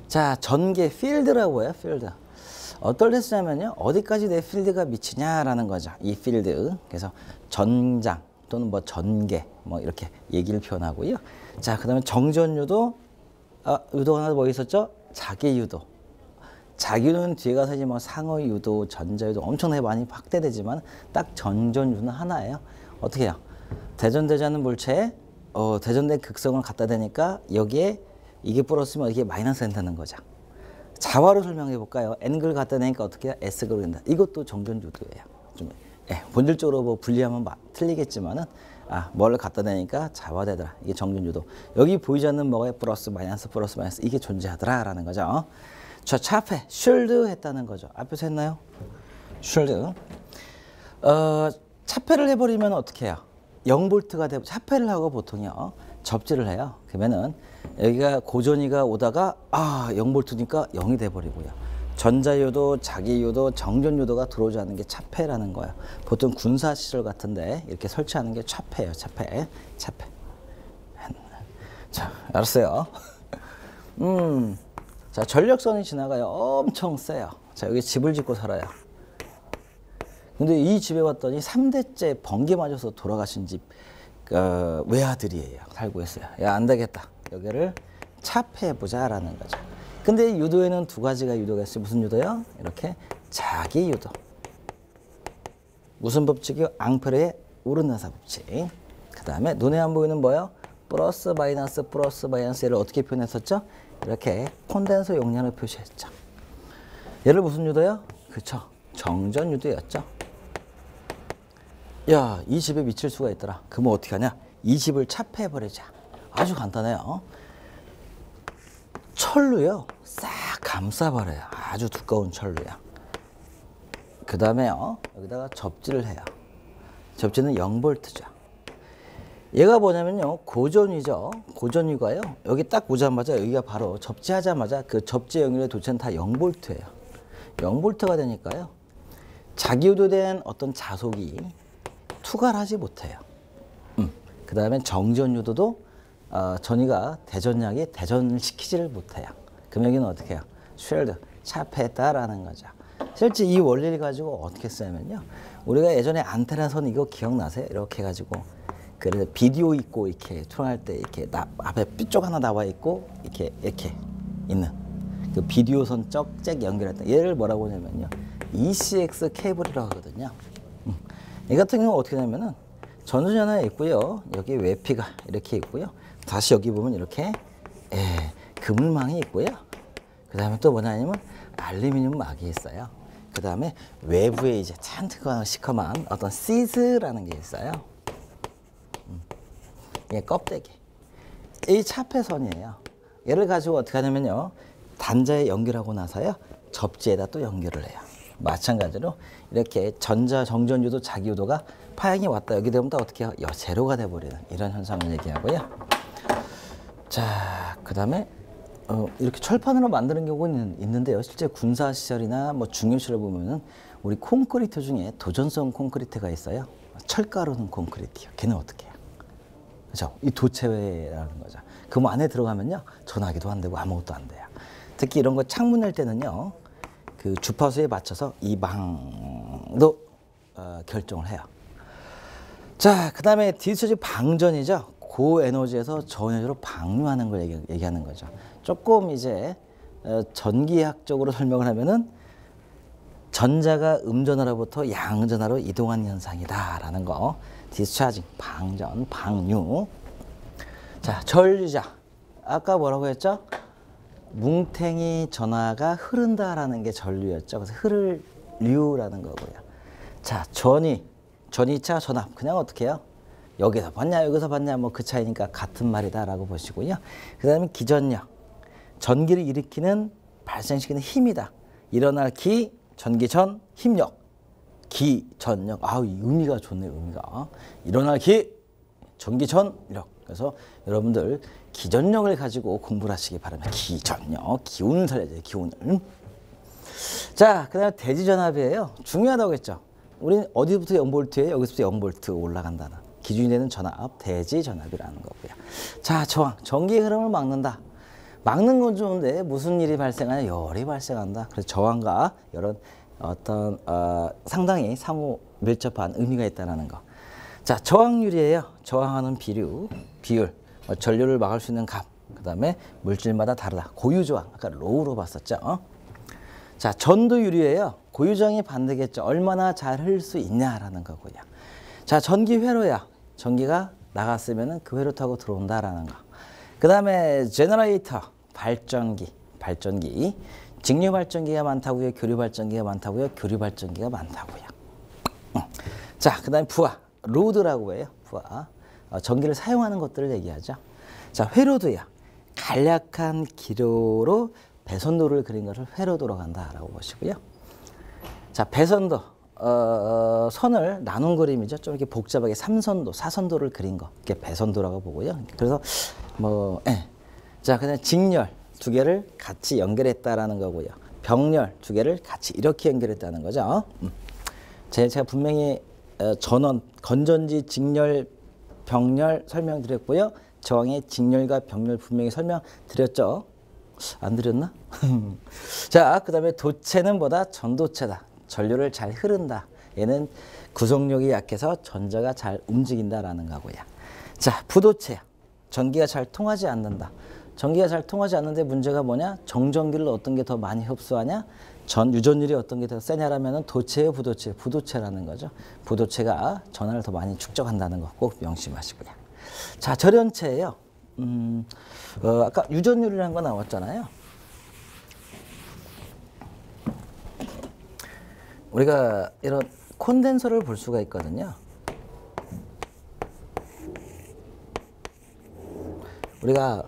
자, 전개 필드라고 해요. 필드. 어떨 때 쓰냐면요. 어디까지 내 필드가 미치냐라는 거죠. 이 필드. 그래서 전장 또는 뭐 전개 뭐 이렇게 얘기를 표현하고요. 자, 그다음에 정전유도 유도가 하나 뭐 있었죠? 자기유도. 자기유도는 뒤에 가서 이제 뭐 상어유도, 전자유도 엄청나게 많이 확대되지만 딱 정전유는 하나예요. 어떻게 해요? 대전되지 물체에 대전된 극성을 갖다 대니까 여기에 이게 플러스면 이게 마이너스 된다는 거죠. 자화로 설명해 볼까요? N글 갖다 대니까 어떻게 해요? S글로 된다. 이것도 정전유도예요. 좀 본질적으로 뭐 분리하면 틀리겠지만은 뭘 갖다 대니까 자화되더라. 이게 정전유도. 여기 보이지 않는 뭐가 플러스 마이너스 이게 존재하더라라는 거죠. 저 차폐 쉴드 했다는 거죠. 앞에서 했나요? 쉴드. 차폐를 해버리면 어떻게 해요? 0볼트가 되고 차폐를 하고 보통요 접지를 해요. 그러면은 여기가 고전위가 오다가 0볼트니까 0이 돼버리고요. 전자유도, 자기유도, 정전유도가 들어오지 않는 게 차폐라는 거예요. 보통 군사시설 같은데 이렇게 설치하는 게 차폐예요. 차폐. 자, 알았어요. 자, 전력선이 지나가요. 엄청 세요. 자, 여기 집을 짓고 살아요. 근데 이 집에 왔더니 3대째 번개 맞아서 돌아가신 집 외아들이에요. 살고 있어요. 야, 안 되겠다. 여기를 차폐해보자라는 거죠. 근데 유도에는 두 가지가 유도가 있어요. 무슨 유도요? 이렇게 자기유도. 무슨 법칙이요? 앙페르의 우르나사 법칙. 그 다음에 눈에 안 보이는 뭐요? 플러스 마이너스를 어떻게 표현했었죠? 이렇게 콘덴서 용량을 표시했죠. 얘를 무슨 유도요? 그쵸. 정전유도였죠. 야, 이 집에 미칠 수가 있더라. 그러면 어떻게 하냐? 이 집을 차폐해버리자. 아주 간단해요. 철로요. 싹 감싸버려요. 아주 두꺼운 철로요. 그 다음에요. 여기다가 접지를 해요. 접지는 0V죠. 얘가 뭐냐면요. 고전위죠. 고전위가요. 여기 딱 오자마자 여기가 바로 접지하자마자 그 접지 연결의 도체는 다 0V예요. 0V가 되니까요. 자기유도된 어떤 자속이 투과를 하지 못해요. 그 다음에 정전유도도 전위가 대전약이 대전을 시키지를 못해요. 그럼 여기는 어떻게 해요? 쉘드, 차폐했다라는 거죠. 실제 이 원리를 가지고 어떻게 쓰냐면요. 우리가 예전에 안테나선 이거 기억나세요? 이렇게 해가지고 그래서 비디오 있고 이렇게 촬영할 때 이렇게 앞에 삐쪽 하나 나와 있고 이렇게 있는 그 비디오선 쩍 연결했다. 얘를 뭐라고 하냐면요. ECX 케이블이라고 하거든요. 이 같은 경우 어떻게 되냐면은 전후전화에 있고요. 여기 외피가 이렇게 있고요. 다시 여기 보면 이렇게 그물망이 있고요. 그 다음에 또 뭐냐면 알루미늄 막이 있어요. 그 다음에 외부에 이제 잔뜩 시커먼 어떤 시즈라는 게 있어요. 이게 껍데기. 이 차폐선이에요. 얘를 가지고 어떻게 하냐면요. 단자에 연결하고 나서요. 접지에다 또 연결을 해요. 마찬가지로 이렇게 전자 정전유도 자기유도가 파형이 왔다 여기 되면 또 어떻게 해요? 제로가 돼버리는 이런 현상을 얘기하고요. 자, 그 다음에 이렇게 철판으로 만드는 경우는 있는데요. 실제 군사 시설이나 뭐 중요 시설 보면은 우리 콘크리트 중에 도전성 콘크리트가 있어요. 철가루는 콘크리트요. 걔는 어떻게 해요? 그렇죠? 이 도체라는 거죠. 그 안에 들어가면요. 전화기도 안 되고 아무것도 안 돼요. 특히 이런 거 창문 낼 때는요. 그 주파수에 맞춰서 이 방도 결정을 해요. 자, 그 다음에 디스차지 방전이죠. 고에너지에서 저에너지로 방류하는 걸 얘기하는 거죠. 조금 이제 전기학적으로 설명을 하면은 전자가 음전화로부터 양전화로 이동한 현상이다라는 거. 디스차징, 방전, 방류. 자, 전류자. 아까 뭐라고 했죠? 뭉탱이 전화가 흐른다라는 게 전류였죠. 그래서 흐를 류라는 거고요. 자, 전이차 전압. 그냥 어떻게 해요? 여기서 봤냐, 여기서 봤냐, 뭐 그 차이니까 같은 말이다라고 보시고요. 그 다음에 기전력. 전기를 일으키는, 발생시키는 힘이다. 일어날 기, 전기 전, 힘력. 기전력. 아우, 의미가 좋네요, 의미가. 일어날 기, 전기 전, 력. 그래서 여러분들 기전력을 가지고 공부를 하시기 바랍니다. 기전력, 기운을 살려줘요, 기운을. 자, 그 다음에 대지전압이에요. 중요하다고 했죠. 우리는 어디부터 0V예요? 여기서부터 0V 올라간다는. 기준이 되는 전압, 대지전압이라는 거고요. 자, 저항, 전기의 흐름을 막는다. 막는 건 좋은데 무슨 일이 발생하냐? 열이 발생한다. 그래서 저항과 이런 어떤 상당히 상호 밀접한 의미가 있다는 거. 자, 저항률이에요. 저항하는 비율, 전류를 막을 수 있는 값, 그 다음에 물질마다 다르다. 고유저항, 아까 로우로 봤었죠. 자, 전도율이에요. 고유저항이 반대겠죠. 얼마나 잘 흐를 수 있냐라는 거고요. 자, 전기 회로야. 전기가 나갔으면 그 회로 타고 들어온다라는 거. 그 다음에 제너레이터, 발전기. 직류 발전기가 많다고요? 교류 발전기가 많다고요? 교류 발전기가 많다고요. 자, 그 다음에 부하, 로드라고 해요. 부하. 전기를 사용하는 것들을 얘기하죠. 자, 회로도야. 간략한 기로로 배선도를 그린 것을 회로도로 간다라고 보시고요. 자, 배선도. 선을 나눈 그림이죠. 좀 이렇게 복잡하게 3선도, 4선도를 그린 거. 이게 배선도라고 보고요. 그래서 자, 그다음 직렬 두 개를 같이 연결했다라는 거고요. 병렬 두 개를 같이 이렇게 연결했다는 거죠. 제가 분명히 전원, 건전지, 직렬, 병렬 설명드렸고요. 저항의 직렬과 병렬 분명히 설명드렸죠. 안 드렸나? 자, 그 다음에 도체는 뭐다? 전도체다. 전류를 잘 흐른다. 얘는 구속력이 약해서 전자가 잘 움직인다라는 거고요. 자, 부도체. 전기가 잘 통하지 않는다. 전기가 잘 통하지 않는데 문제가 뭐냐? 정전기를 어떤 게 더 많이 흡수하냐? 유전율이 어떤 게 더 세냐라면은 도체예요, 부도체? 부도체라는 거죠. 부도체가 전하를 더 많이 축적한다는 거 꼭 명심하시고요. 자, 절연체예요. 아까 유전율이라는 거 나왔잖아요. 우리가 이런 콘덴서를 볼 수가 있거든요. 우리가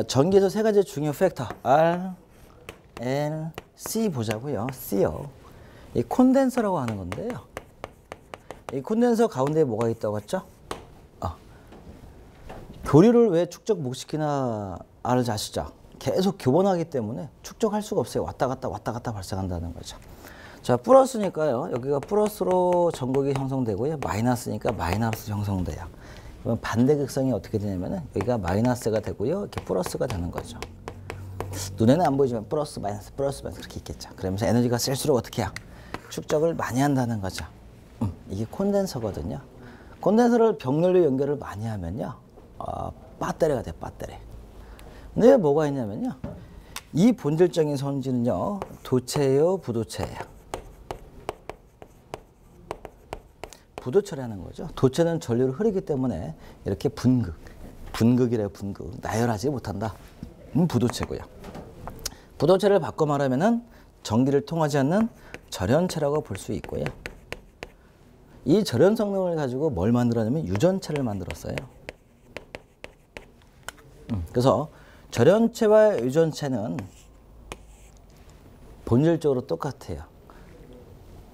전기에서 세 가지 중요 팩터 R, L, C 보자고요. C요. 이 콘덴서라고 하는 건데요. 이 콘덴서 가운데에 뭐가 있다고 했죠? 교류를 왜 축적 못 시키나 아시죠? 계속 교본하기 때문에 축적할 수가 없어요. 왔다 갔다 발생한다는 거죠. 자, 플러스니까요. 여기가 플러스로 전극이 형성되고요. 마이너스니까 마이너스 형성돼요. 그러면 반대 극성이 어떻게 되냐면은 여기가 마이너스가 되고요. 이렇게 플러스가 되는 거죠. 눈에는 안 보이지만 플러스 마이너스 그렇게 있겠죠. 그러면서 에너지가 쓸수록 어떻게 해요? 축적을 많이 한다는 거죠. 이게 콘덴서거든요. 콘덴서를 병렬로 연결을 많이 하면요. 배터리가 돼요. 배터리. 근데 뭐가 있냐면요. 이 본질적인 성질은요. 도체예요, 부도체예요. 부도체라는 거죠. 도체는 전류를 흐르기 때문에 이렇게 분극이래요. 분극. 나열하지 못한다. 부도체고요. 부도체를 바꿔 말하면은 전기를 통하지 않는 절연체라고 볼 수 있고요. 이 절연 성능을 가지고 뭘 만들었냐면 유전체를 만들었어요. 그래서 절연체와 유전체는 본질적으로 똑같아요.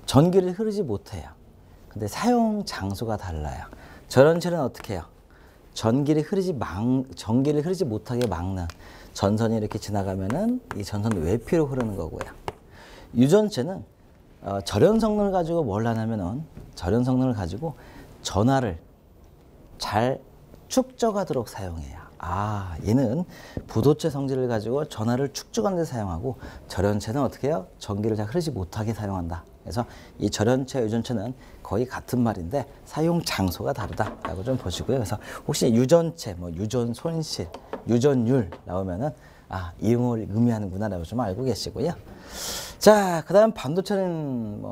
전기를 흐르지 못해요. 근데 사용 장소가 달라요. 절연체는 어떻게 해요? 전기를 흐르지 못하게 막는 전선이 이렇게 지나가면은 이 전선 외피로 흐르는 거고요. 유전체는 절연 성능을 가지고 뭘 하냐면은 절연 성능을 가지고 전하를 잘 축적하도록 사용해요. 얘는 부도체 성질을 가지고 전하를 축적하는 데 사용하고 절연체는 어떻게 해요? 전기를 잘 흐르지 못하게 사용한다. 그래서 이 절연체, 유전체는 거의 같은 말인데 사용 장소가 다르다라고 좀 보시고요. 그래서 혹시 유전체, 유전 손실, 유전율 나오면은 이용을 의미하는구나라고 좀 알고 계시고요. 자, 그다음 반도체는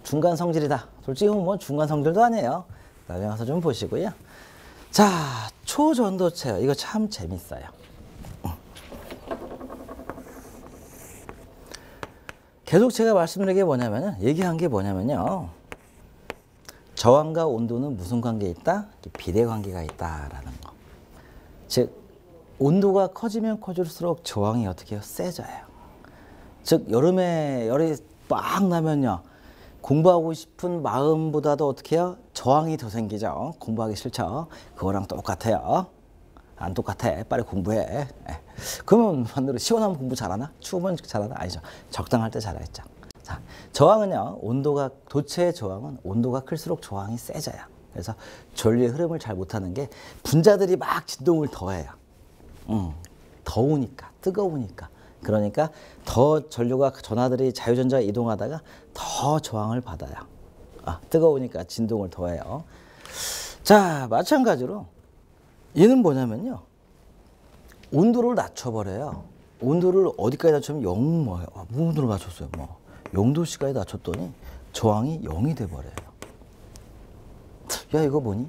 중간 성질이다. 솔직히 중간 성질도 아니에요. 나중에 가서 좀 보시고요. 자, 초전도체요. 이거 참 재밌어요. 계속 제가 말씀드린 게 얘기한 게 뭐냐면요. 저항과 온도는 무슨 관계에 있다? 비례 관계가 있다라는 거. 즉, 온도가 커지면 커질수록 저항이 어떻게 해요? 세져요. 즉, 여름에 열이 빡 나면요. 공부하고 싶은 마음보다도 어떻게 해요? 저항이 더 생기죠. 공부하기 싫죠. 그거랑 똑같아요. 안 똑같아. 빨리 공부해. 그러면 반대로 시원하면 공부 잘하나? 추우면 잘하나? 아니죠. 적당할 때 잘하겠죠. 자, 저항은요. 도체의 저항은 온도가 클수록 저항이 세져요. 그래서 전류의 흐름을 잘 못하는 게 분자들이 막 진동을 더해요. 더우니까, 뜨거우니까. 그러니까 더 전하들이 자유전자가 이동하다가 더 저항을 받아요. 뜨거우니까 진동을 더해요. 자, 마찬가지로 얘는 뭐냐면요. 온도를 낮춰버려요. 온도를 어디까지 낮추면 무온도로 낮췄어요. 0도씨까지 낮췄더니 저항이 0이 돼버려요. 야, 이거 뭐니?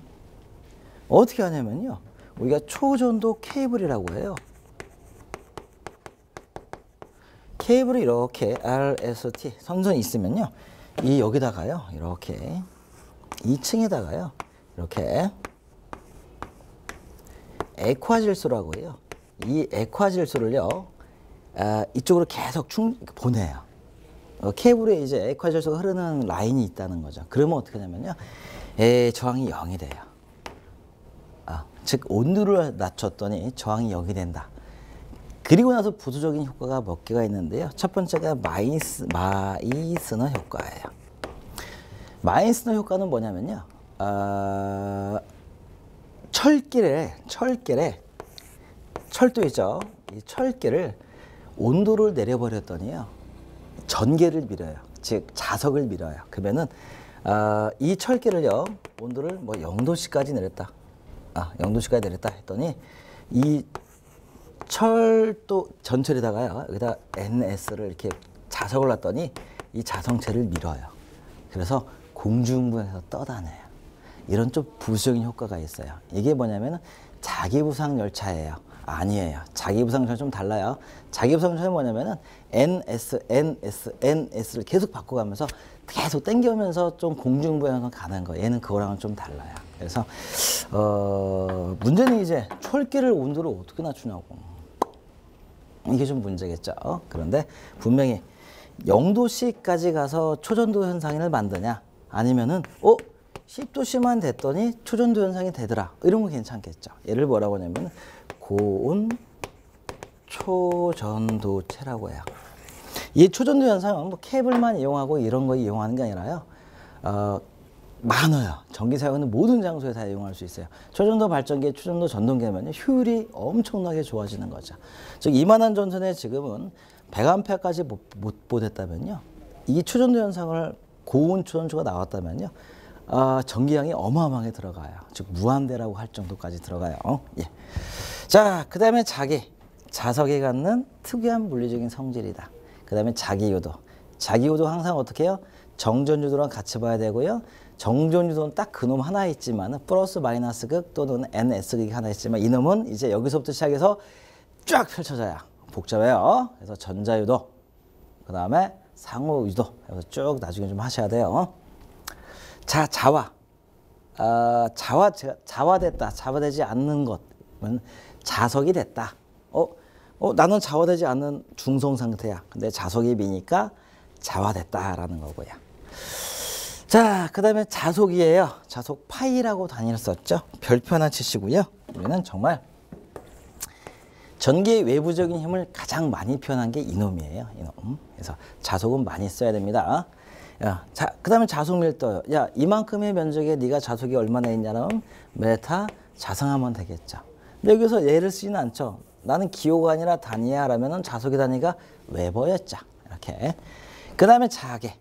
어떻게 하냐면요. 우리가 초전도 케이블이라고 해요. 케이블이 이렇게 RST 선선이 있으면요. 여기다가요. 이렇게 2층에다가요. 이렇게 액화질소라고 해요. 이 액화질소를요. 이쪽으로 계속 보내요. 케이블에 이제 액화질소가 흐르는 라인이 있다는 거죠. 그러면 어떻게 하냐면요. 저항이 0이 돼요. 즉 온도를 낮췄더니 저항이 0이 된다. 그리고 나서 부수적인 효과가 몇 개가 있는데요. 첫 번째가 마이스너 효과예요. 마이스너 효과는 뭐냐면요. 철길에 철도 있죠. 이 철길을 온도를 내려버렸더니요. 전기를 밀어요. 즉 자석을 밀어요. 그러면은 이 철길을요. 온도를 0도씨까지 내렸다. 0도씨까지 내렸다 했더니 이 철도 전철에다가요. 여기다 NS를 이렇게 자석을 놨더니 이 자성체를 밀어요. 그래서 공중부에서 떠다녀요. 이런 좀 부수적인 효과가 있어요. 이게 뭐냐면 자기부상 열차예요. 아니에요. 자기부상 열차는 좀 달라요. 자기부상 열차는 뭐냐면은 NS를 계속 바꿔가면서 계속 당겨오면서 좀 공중부양으로 가는 거예요. 얘는 그거랑은 좀 달라요. 그래서 문제는 이제 철기를 온도를 어떻게 낮추냐고. 이게 좀 문제겠죠. 그런데 분명히 0도씨까지 가서 초전도 현상을 만드냐, 아니면은 10도씨만 됐더니 초전도 현상이 되더라, 이런 거 괜찮겠죠. 얘를 뭐라고 하냐면 고온 초전도체라고 해요. 이 초전도 현상은 뭐 케이블만 이용하고 이런 거 이용하는 게 아니라요, 많아요. 전기 사용하는 모든 장소에 다 이용할 수 있어요. 초전도 발전기에 초전도 전동기면 효율이 엄청나게 좋아지는 거죠. 즉 이만한 전선에 지금은 100A까지 못 보냈다면요, 이 초전도 현상을 고온 초전도가 나왔다면요, 전기량이 어마어마하게 들어가요. 즉 무한대라고 할 정도까지 들어가요. 예. 자, 그 다음에 자석이 갖는 특이한 물리적인 성질이다. 그 다음에 자기유도. 자기유도 항상 어떻게 해요? 정전유도랑 같이 봐야 되고요. 정전유도는 딱 그놈 하나 있지만 플러스 마이너스 극 또는 NS극이 하나 있지만 이놈은 이제 여기서부터 시작해서 쫙 펼쳐져야 복잡해요. 그래서 전자유도, 그 다음에 상호유도, 그래서 쭉 나중에 좀 하셔야 돼요. 자, 자화됐다. 자화되지 않는 것은 자석이 됐다. 나는 자화되지 않는 중성 상태야. 근데 자석이 미니까 자화됐다라는 거고요. 자, 그 다음에 자속이에요. 자속 파이라고 단위를 썼죠. 별표 하나 치시고요. 우리는 정말 전기의 외부적인 힘을 가장 많이 표현한 게 이놈이에요. 이놈. 그래서 자속은 많이 써야 됩니다. 자, 그 다음에 자속 밀도. 야, 이만큼의 면적에 네가 자속이 얼마나 있냐면 메타 자성하면 되겠죠. 근데 여기서 얘를 쓰지는 않죠. 나는 기호가 아니라 단위야 라면은 자속의 단위가 웨버였죠. 이렇게. 그 다음에 자계.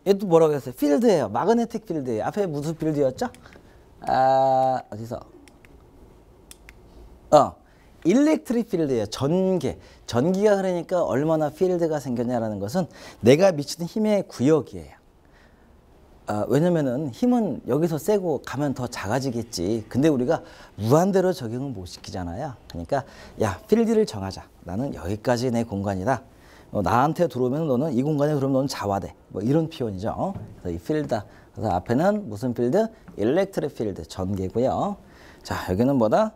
얘도 뭐라고 했어요? 필드예요. 마그네틱 필드예요. 앞에 무슨 필드였죠? 어디서? 일렉트릭 필드예요. 전기가 흐르니까 얼마나 필드가 생겼냐라는 것은 내가 미치는 힘의 구역이에요. 왜냐면은 힘은 여기서 세고 가면 더 작아지겠지. 근데 우리가 무한대로 적용을 못 시키잖아요. 그러니까 야, 필드를 정하자. 나는 여기까지 내 공간이다. 나한테 들어오면 너는 이 공간에 들어오면 너는 자화돼. 뭐 이런 표현이죠. 그래서 이 필드. 그래서 앞에는 무슨 필드? 일렉트릭 필드, 전기고요. 자, 여기는 뭐다?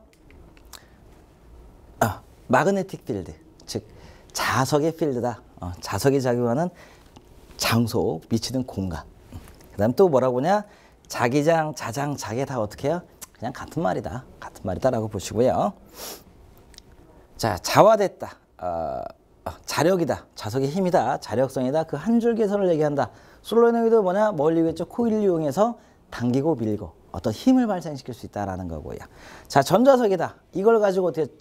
마그네틱 필드. 즉 자석의 필드다. 자석이 작용하는 장소, 미치는 공간. 그 다음 또 뭐라고 하냐? 자기장, 자장, 자계 다 어떻게 해요? 그냥 같은 말이다. 같은 말이다라고 보시고요. 자, 자화됐다. 자력이다. 자석의 힘이다. 자력성이다. 그 한 줄 개선을 얘기한다. 솔로에너지도 뭐냐? 멀리 겠죠. 코일을 이용해서 당기고 밀고 어떤 힘을 발생시킬 수 있다라는 거고요. 자, 전자석이다. 이걸 가지고 어떻게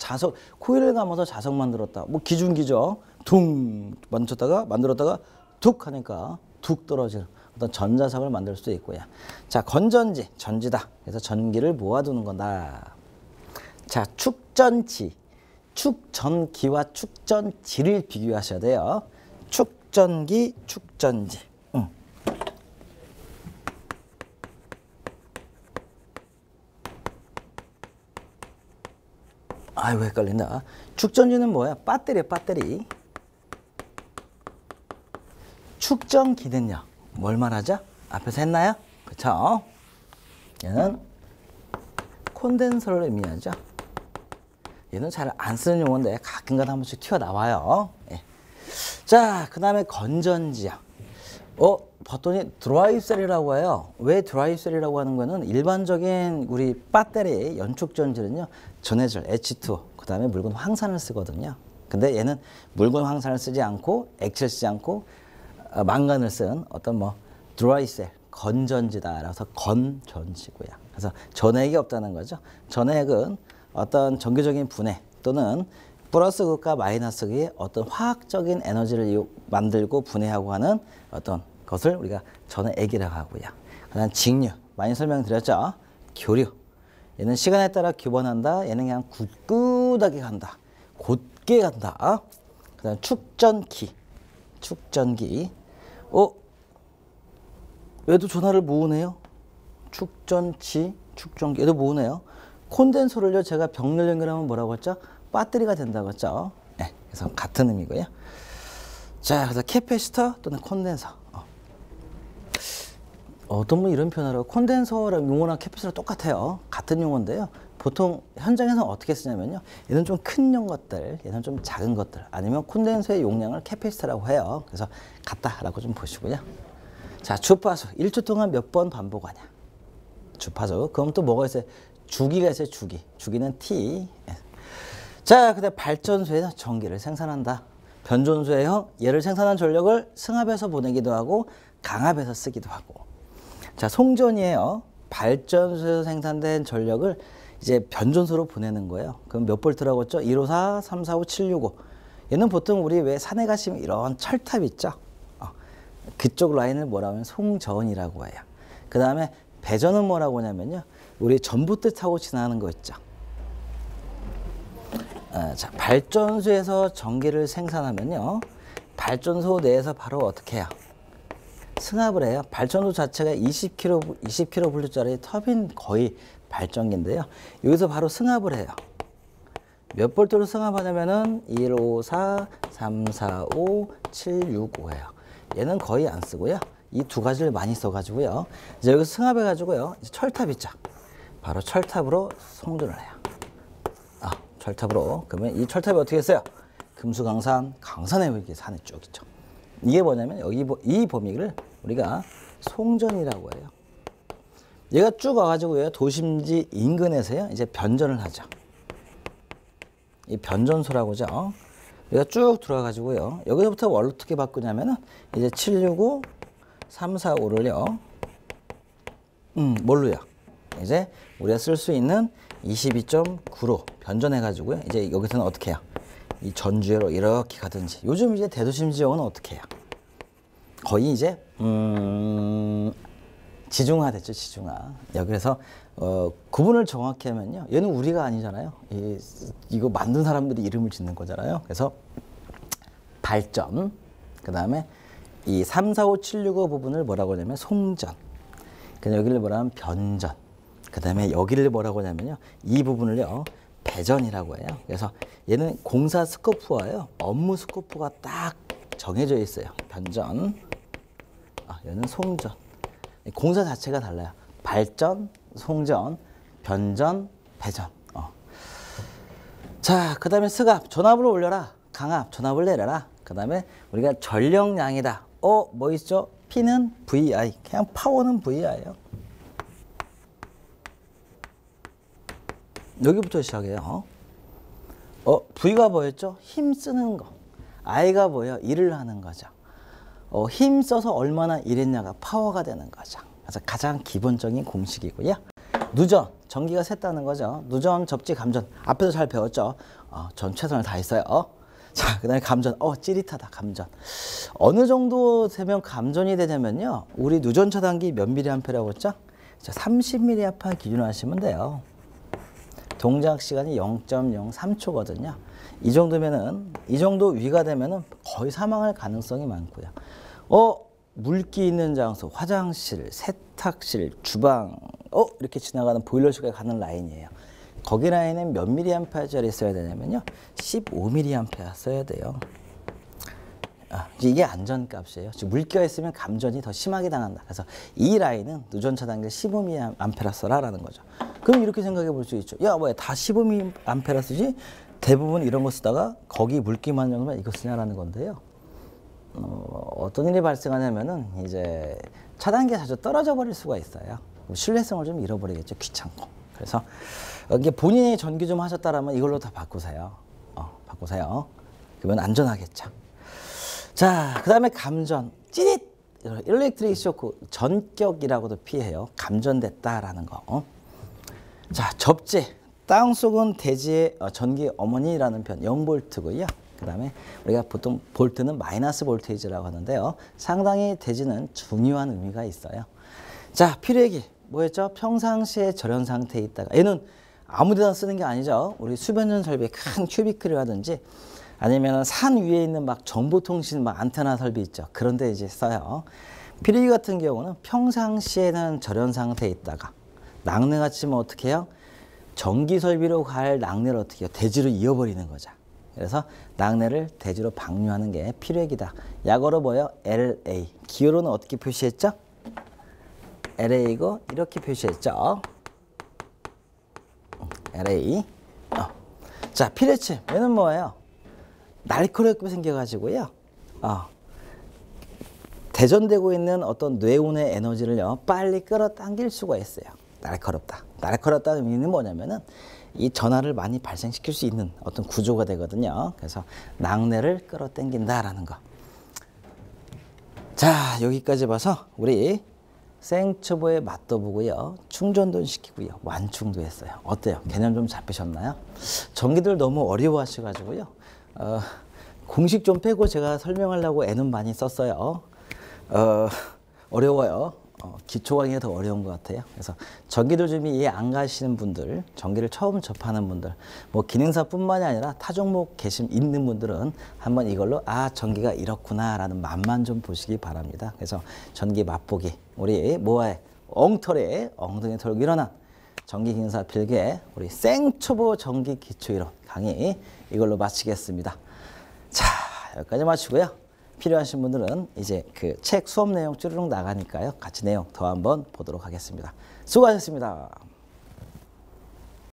코일을 감아서 자석 만들었다. 뭐 기중기죠. 둥 만들었다가 툭 하니까 툭 떨어지는 어떤 전자석을 만들 수도 있고요. 자, 건전지, 전지다. 그래서 전기를 모아두는 거다. 자, 축전지. 축전기와 축전지를 비교하셔야 돼요. 축전기, 축전지. 아이고, 헷갈린다. 축전지는 뭐야? 배터리야, 배터리. 축전기는요, 뭘 말하죠? 앞에서 했나요? 그쵸? 얘는 콘덴서를 의미하죠. 얘는 잘 안 쓰는 용어인데 가끔가다 한 번씩 튀어나와요. 예. 자, 그 다음에 건전지야. 봤더니 드라이브셀이라고 해요. 왜 드라이브셀이라고 하는 거는 일반적인 우리 배터리 연축전지는요, 전해질 H2, 그 다음에 묽은 황산을 쓰거든요. 근데 얘는 묽은 황산을 쓰지 않고 액체를 쓰지 않고 망간을 쓴 어떤 드라이셀, 건전지다. 라서 건전지고요. 그래서 전액이 없다는 거죠. 전액은 어떤 전기적인 분해 또는 플러스 극과 마이너스 극의 어떤 화학적인 에너지를 만들고 분해하고 하는 어떤 것을 우리가 전액이라고 하고요. 그다음 직류, 많이 설명드렸죠. 교류, 얘는 시간에 따라 교번한다. 얘는 그냥 굳굳하게 간다. 곧게 간다. 그다음 축전기, 얘도 전하를 모으네요. 축전지, 축전기, 얘도 모으네요. 콘덴서를요, 제가 병렬 연결하면 뭐라고 했죠? 배터리가 된다고 했죠. 네, 그래서 같은 의미고요. 자, 그래서 캐패시터 또는 콘덴서. 어떤 분 이런 표현을 하고 콘덴서랑 용어랑 캐패시터랑 똑같아요. 같은 용어인데요. 보통 현장에서 어떻게 쓰냐면요. 얘는 좀 큰 것들, 얘는 좀 작은 것들, 아니면 콘덴서의 용량을 캐패시터라고 해요. 그래서 같다라고 좀 보시고요. 자, 주파수 1초 동안 몇 번 반복하냐. 주파수. 그럼 또 뭐가 있어요? 주기가 있어요. 주기. 주기는 T. 자, 그다음 발전소에서 전기를 생산한다. 변전소에요. 얘를 생산한 전력을 승합해서 보내기도 하고 강압해서 쓰기도 하고. 자, 송전이에요. 발전소에서 생산된 전력을 이제 변전소로 보내는 거예요. 그럼 몇 볼트라고 했죠? 154, 345, 765. 얘는 보통 우리 왜 산에 가시면 이런 철탑 있죠? 그쪽 라인을 뭐라고 하면 송전이라고 해요. 그 다음에 배전은 뭐라고 하냐면요. 우리 전봇대 타고 지나가는 거 있죠? 자, 발전소에서 전기를 생산하면요. 발전소 내에서 바로 어떻게 해요? 승합을 해요. 발전소 자체가 20kV짜리 터빈 거의 발전기인데요. 여기서 바로 승합을 해요. 몇 볼트로 승합하냐면은 154, 345, 765예요. 얘는 거의 안 쓰고요. 이 두 가지를 많이 써가지고요. 이제 여기서 승합해가지고요. 이제 철탑 있죠. 바로 철탑으로 송전을 해요. 철탑으로. 그러면 이 철탑이 어떻게 했어요? 금수강산, 강산에 이렇게 산이 쭉 있죠. 이게 뭐냐면 여기 이 범위를 우리가 송전이라고 해요. 얘가 쭉 와가지고요. 도심지 인근에서요. 이제 변전을 하죠. 이 변전소라고 하죠. 얘가 쭉 들어와가지고요. 여기서부터 뭘 어떻게 바꾸냐면은 이제 765, 345를요. 뭘로요? 이제 우리가 쓸 수 있는 22.9로 변전해가지고요. 이제 여기서는 어떻게 해요? 이 전주회로 이렇게 가든지. 요즘 이제 대도심 지역은 어떻게 해요? 거의 이제 지중화됐죠, 지중화. 여기서 구분을 정확히 하면요. 얘는 우리가 아니잖아요. 이거 만든 사람들이 이름을 짓는 거잖아요. 그래서 발전, 그 다음에 이 3, 4, 5, 7, 6, 5 부분을 뭐라고 하냐면 송전. 그다음에 여기를 뭐라 하면 변전. 그 다음에 여기를 뭐라고 하냐면요. 이 부분을요. 배전이라고 해요. 그래서 얘는 공사 스코프와요. 업무 스코프가 딱 정해져 있어요. 변전. 얘는 송전. 공사 자체가 달라요. 발전, 송전, 변전, 배전. 자, 그 다음에 승합, 전압을 올려라. 강압, 전압을 내려라. 그 다음에 우리가 전력량이다. 뭐 있죠? P는 VI. 그냥 파워는 VI예요. 여기부터 시작해요. V가 뭐였죠? 힘 쓰는 거. I가 뭐예요? 일을 하는 거죠. 힘 써서 얼마나 일했냐가 파워가 되는 거죠. 그래서 가장 기본적인 공식이고요. 누전, 전기가 샜다는 거죠. 누전, 접지, 감전. 앞에서 잘 배웠죠. 전 최선을 다했어요. 자, 그 다음에 감전. 찌릿하다, 감전. 어느 정도 되면 감전이 되냐면요. 우리 누전 차단기 몇 mA라고 했죠? 30mA 기준으로 하시면 돼요. 동작 시간이 0.03초거든요. 이 정도면은, 이 정도 위가 되면은 거의 사망할 가능성이 많고요. 물기 있는 장소, 화장실, 세탁실, 주방, 이렇게 지나가는 보일러실까지 가는 라인이에요. 거기 라인은 몇 mA짜리 써야 되냐면요. 15mA 써야 돼요. 이게 안전값이에요. 물기가 있으면 감전이 더 심하게 당한다. 그래서 이 라인은 누전 차단기 15mA 써라라는 거죠. 그럼 이렇게 생각해 볼 수 있죠. 야, 뭐야, 다 15mA 쓰지? 대부분 이런 거 쓰다가 거기 물기만 정도면 이거 쓰냐라는 건데요. 어떤 일이 발생하냐면은 이제 차단기가 자주 떨어져 버릴 수가 있어요. 신뢰성을 좀 잃어버리겠죠. 귀찮고. 그래서 이게 본인이 전기 좀 하셨다라면 이걸로 다 바꾸세요. 바꾸세요. 그러면 안전하겠죠. 자, 그 다음에 감전. 찌릿! 일렉트릭 쇼크. 전격이라고도 피해요. 감전됐다라는 거. 자, 접지. 땅속은 대지의 전기 어머니라는 표현 0볼트고요. 그 다음에 우리가 보통 볼트는 마이너스 볼테이지라고 하는데요. 상당히 대지는 중요한 의미가 있어요. 자, 필요액이 뭐였죠? 평상시에 절연 상태에 있다가 얘는 아무 데나 쓰는 게 아니죠. 우리 수변전 설비 큰 큐비클이라든지 아니면 산 위에 있는 막 정보통신 막 안테나 설비 있죠. 그런데 이제 써요. 필요액 같은 경우는 평상시에는 절연 상태에 있다가 낙뢰가 치면 어떻게 해요? 전기 설비로 갈 낙뢰를 어떻게 해요? 대지로 이어버리는 거죠. 그래서 낙뢰를 대지로 방류하는 게 필요액이다. 약어로 뭐예요? LA. 기호로는 어떻게 표시했죠? LA고 이렇게 표시했죠. LA. 자, 피레침. 얘는 뭐예요? 날카롭게 생겨가지고요. 대전되고 있는 어떤 뇌운의 에너지를요, 빨리 끌어당길 수가 있어요. 날카롭다. 날카롭다는 의미는 뭐냐면은 이 전하를 많이 발생시킬 수 있는 어떤 구조가 되거든요. 그래서 낙뢰를 끌어당긴다라는 거. 자, 여기까지 봐서 우리 생초보의 맛도 보고요. 충전도 시키고요. 완충도 했어요. 어때요? 개념 좀 잡히셨나요? 전기들 너무 어려워하셔가지고요. 공식 좀 빼고 제가 설명하려고 애는 많이 썼어요. 어려워요. 기초 강의가 더 어려운 것 같아요. 그래서 전기들 좀 이해 안 가시는 분들, 전기를 처음 접하는 분들, 뭐 기능사뿐만이 아니라 타 종목 있는 분들은 한번 이걸로 전기가 이렇구나라는 맛만 좀 보시기 바랍니다. 그래서 전기 맛보기, 우리 모아의 엉터리에 엉덩이 털고 일어난 전기 기능사 필기의 우리 생초보 전기 기초이론 강의 이걸로 마치겠습니다. 자, 여기까지 마치고요. 필요하신 분들은 이제 그 책 수업 내용 쭈르륵 나가니까요. 같이 내용 더 한번 보도록 하겠습니다. 수고하셨습니다.